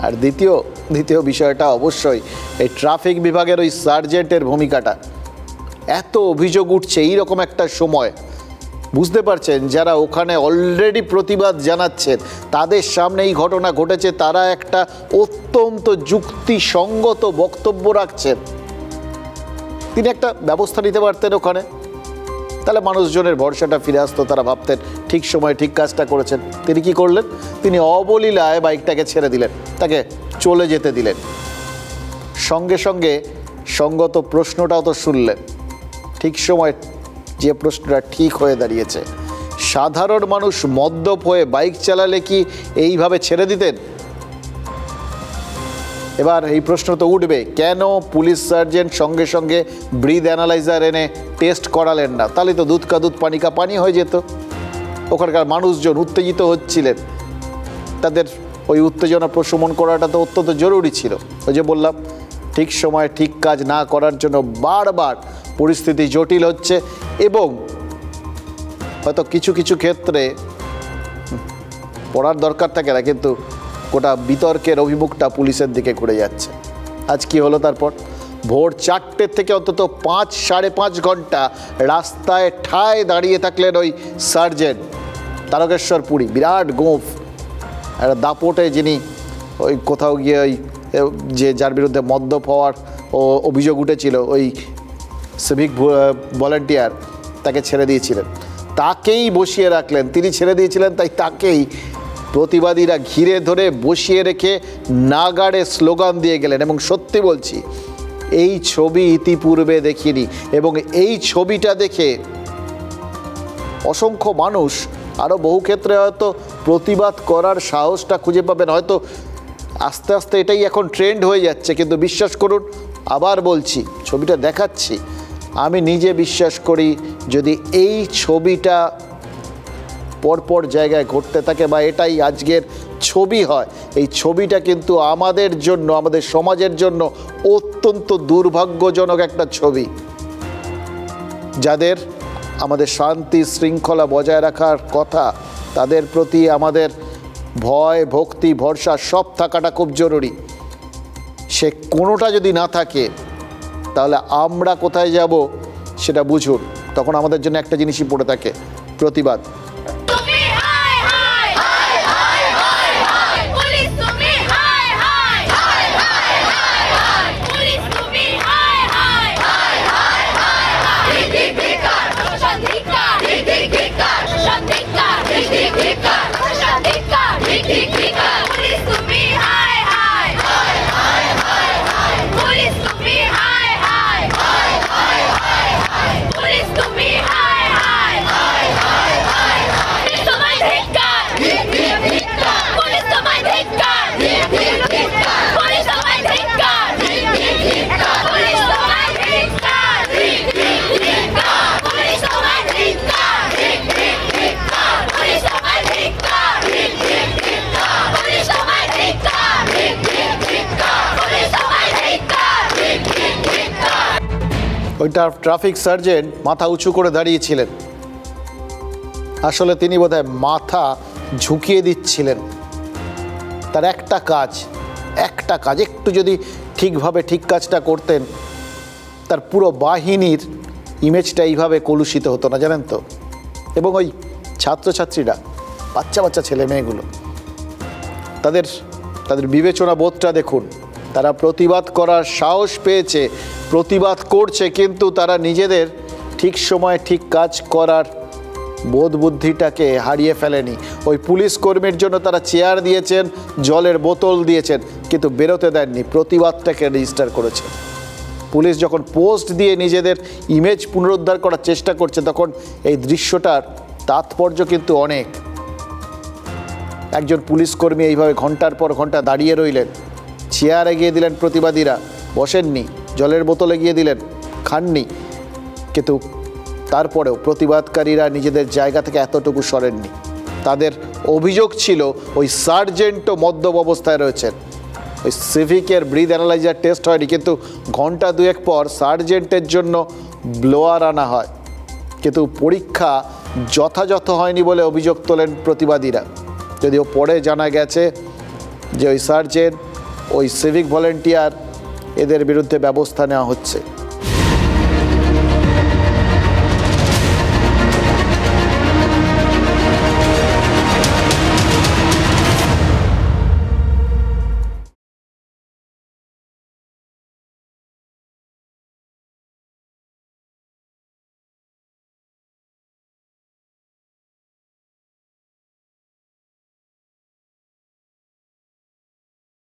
আর দ্বিতীয় বিষয়টা অবশ্যই এই ট্রাফিক বিভাগের ওই সার্জেন্টের ভূমিকাটা। এত অভিযোগ উঠছে এই রকম একটা সময়, বুঝতে পারছেন যারা ওখানে অলরেডি প্রতিবাদ জানাচ্ছেন তাদের সামনে এই ঘটনা ঘটেছে, তারা একটা অত্যন্ত যুক্তিসঙ্গত বক্তব্য রাখছেন, তিনি একটা ব্যবস্থা নিতে পারতেন ওখানে, তাহলে মানুষজনের ভরসাটা ফিরে আসতো, তারা ভাবতেন ঠিক সময়ে ঠিক কাজটা করেছেন। তিনি কি করলেন? তিনি অবলীলায় বাইকটাকে ছেড়ে দিলেন, তাকে চলে যেতে দিলেন, সঙ্গে সঙ্গে সঙ্গত প্রশ্নটাও তো শুনলেন। ঠিক সময় যে প্রশ্নটা ঠিক হয়ে দাঁড়িয়েছে, সাধারণ মানুষ মদ্যপ হয়ে বাইক চালালে কি এইভাবে ছেড়ে দিতেন? এবার এই প্রশ্ন তো উঠবে, কেন পুলিশ সার্জেন্ট সঙ্গে সঙ্গে ব্রিথ অ্যানালাইজার এনে টেস্ট করালেন না? তাহলে তো দুধ কা দুধ পানি কা পানি হয়ে যেত। ওখানকার মানুষজন উত্তেজিত হচ্ছিলেন, তাদের ওই উত্তেজনা প্রশমন করাটা তো অত্যন্ত জরুরি ছিল। ওই যে বললাম, ঠিক সময়ে ঠিক কাজ না করার জন্য বারবার পরিস্থিতি জটিল হচ্ছে, এবং হয়তো কিছু কিছু ক্ষেত্রে পড়ার দরকার থাকে না, কিন্তু গোটা বিতর্কের অভিমুখটা পুলিশের দিকে ঘুরে যাচ্ছে। আজ কি হলো তারপর? ভোর 4টে থেকে অন্তত 5-5.5 ঘন্টা রাস্তায় ঠায় দাঁড়িয়ে থাকলেন ওই সার্জেন্ট তারকেশ্বর পুরী, বিরাট গোঁফ, একটা দাপটে, যিনি ওই কোথাও গিয়ে ওই যে যার বিরুদ্ধে মদ্যপ হওয়ার অভিযোগ উঠেছিল, ওই সিভিক ভলেন্টিয়ার, তাকে ছেড়ে দিয়েছিলেন, তাকেই বসিয়ে রাখলেন। তিনি ছেড়ে দিয়েছিলেন, তাই তাকেই প্রতিবাদীরা ঘিরে ধরে বসিয়ে রেখে নাগাড়ে স্লোগান দিয়ে গেলেন। এবং সত্যি বলছি, এই ছবি ইতিপূর্বে দেখিনি, এবং এই ছবিটা দেখে অসংখ্য মানুষ আরও বহু ক্ষেত্রে হয়তো প্রতিবাদ করার সাহসটা খুঁজে পাবেন। হয়তো আস্তে আস্তে এটাই এখন ট্রেন্ড হয়ে যাচ্ছে, কিন্তু বিশ্বাস করুন, আবার বলছি, ছবিটা দেখাচ্ছি, আমি নিজে বিশ্বাস করি যদি এই ছবিটা পরপর জায়গায় ঘটতে থাকে বা এটাই আজকের ছবি হয়, এই ছবিটা কিন্তু আমাদের জন্য, আমাদের সমাজের জন্য অত্যন্ত দুর্ভাগ্যজনক একটা ছবি। যাদের আমাদের শান্তি শৃঙ্খলা বজায় রাখার কথা, তাদের প্রতি আমাদের ভয়, ভক্তি, ভরসা সব থাকাটা খুব জরুরি। সে কোনোটা যদি না থাকে, তাহলে আমরা কোথায় যাব সেটা বুঝুন। তখন আমাদের জন্য একটা জিনিসই পড়ে থাকে, প্রতিবাদ। ওইটা ট্রাফিক সার্জেন্ট মাথা উঁচু করে দাঁড়িয়েছিলেন। আসলে তিনি বোধহয় মাথা ঝুঁকিয়ে দিচ্ছিলেন। তার একটা কাজ একটু যদি ঠিকভাবে ঠিক কাজটা করতেন, তার পুরো বাহিনীর ইমেজটা এইভাবে কলুষিত হতো না, জানেন তো। এবং ওই ছাত্রছাত্রীরা, বাচ্চা ছেলে মেয়েগুলো, তাদের বিবেচনা বোধটা দেখুন। তারা প্রতিবাদ করার সাহস পেয়েছে, প্রতিবাদ করছে, কিন্তু তারা নিজেদের ঠিক সময়ে ঠিক কাজ করার বোধ বুদ্ধিটাকে হারিয়ে ফেলেনি। ওই পুলিশ কর্মীর জন্য তারা চেয়ার দিয়েছেন, জলের বোতল দিয়েছেন, কিন্তু বেরোতে দেননি, প্রতিবাদটাকে রেজিস্টার করেছে। পুলিশ যখন পোস্ট দিয়ে নিজেদের ইমেজ পুনরুদ্ধার করার চেষ্টা করছে, তখন এই দৃশ্যটার তাৎপর্য কিন্তু অনেক। একজন পুলিশ কর্মী এইভাবে ঘন্টার পর ঘন্টা দাঁড়িয়ে রইলেন, চেয়ার এগিয়ে দিলেন প্রতিবাদীরা, বসেননি, জলের বোতল এগিয়ে দিলেন, খাননি, কিন্তু তারপরেও প্রতিবাদকারীরা নিজেদের জায়গা থেকে এতটুকু সরেননি। তাদের অভিযোগ ছিল ওই সার্জেন্টও মদ্যপ অবস্থায় রয়েছেন। ওই সিভিকের ব্রিথ অ্যানালাইজার টেস্ট হয়নি, কিন্তু ঘন্টা দুয়েক পর সার্জেন্টের জন্য ব্লোয়ার আনা হয়, কিন্তু পরীক্ষা যথাযথ হয়নি বলে অভিযোগ তোলেন প্রতিবাদীরা। যদিও পরে জানা গেছে যে ওই সার্জেন্ট, ওই সিভিক ভলেন্টিয়ার, এদের বিরুদ্ধে ব্যবস্থা নেওয়া হচ্ছে।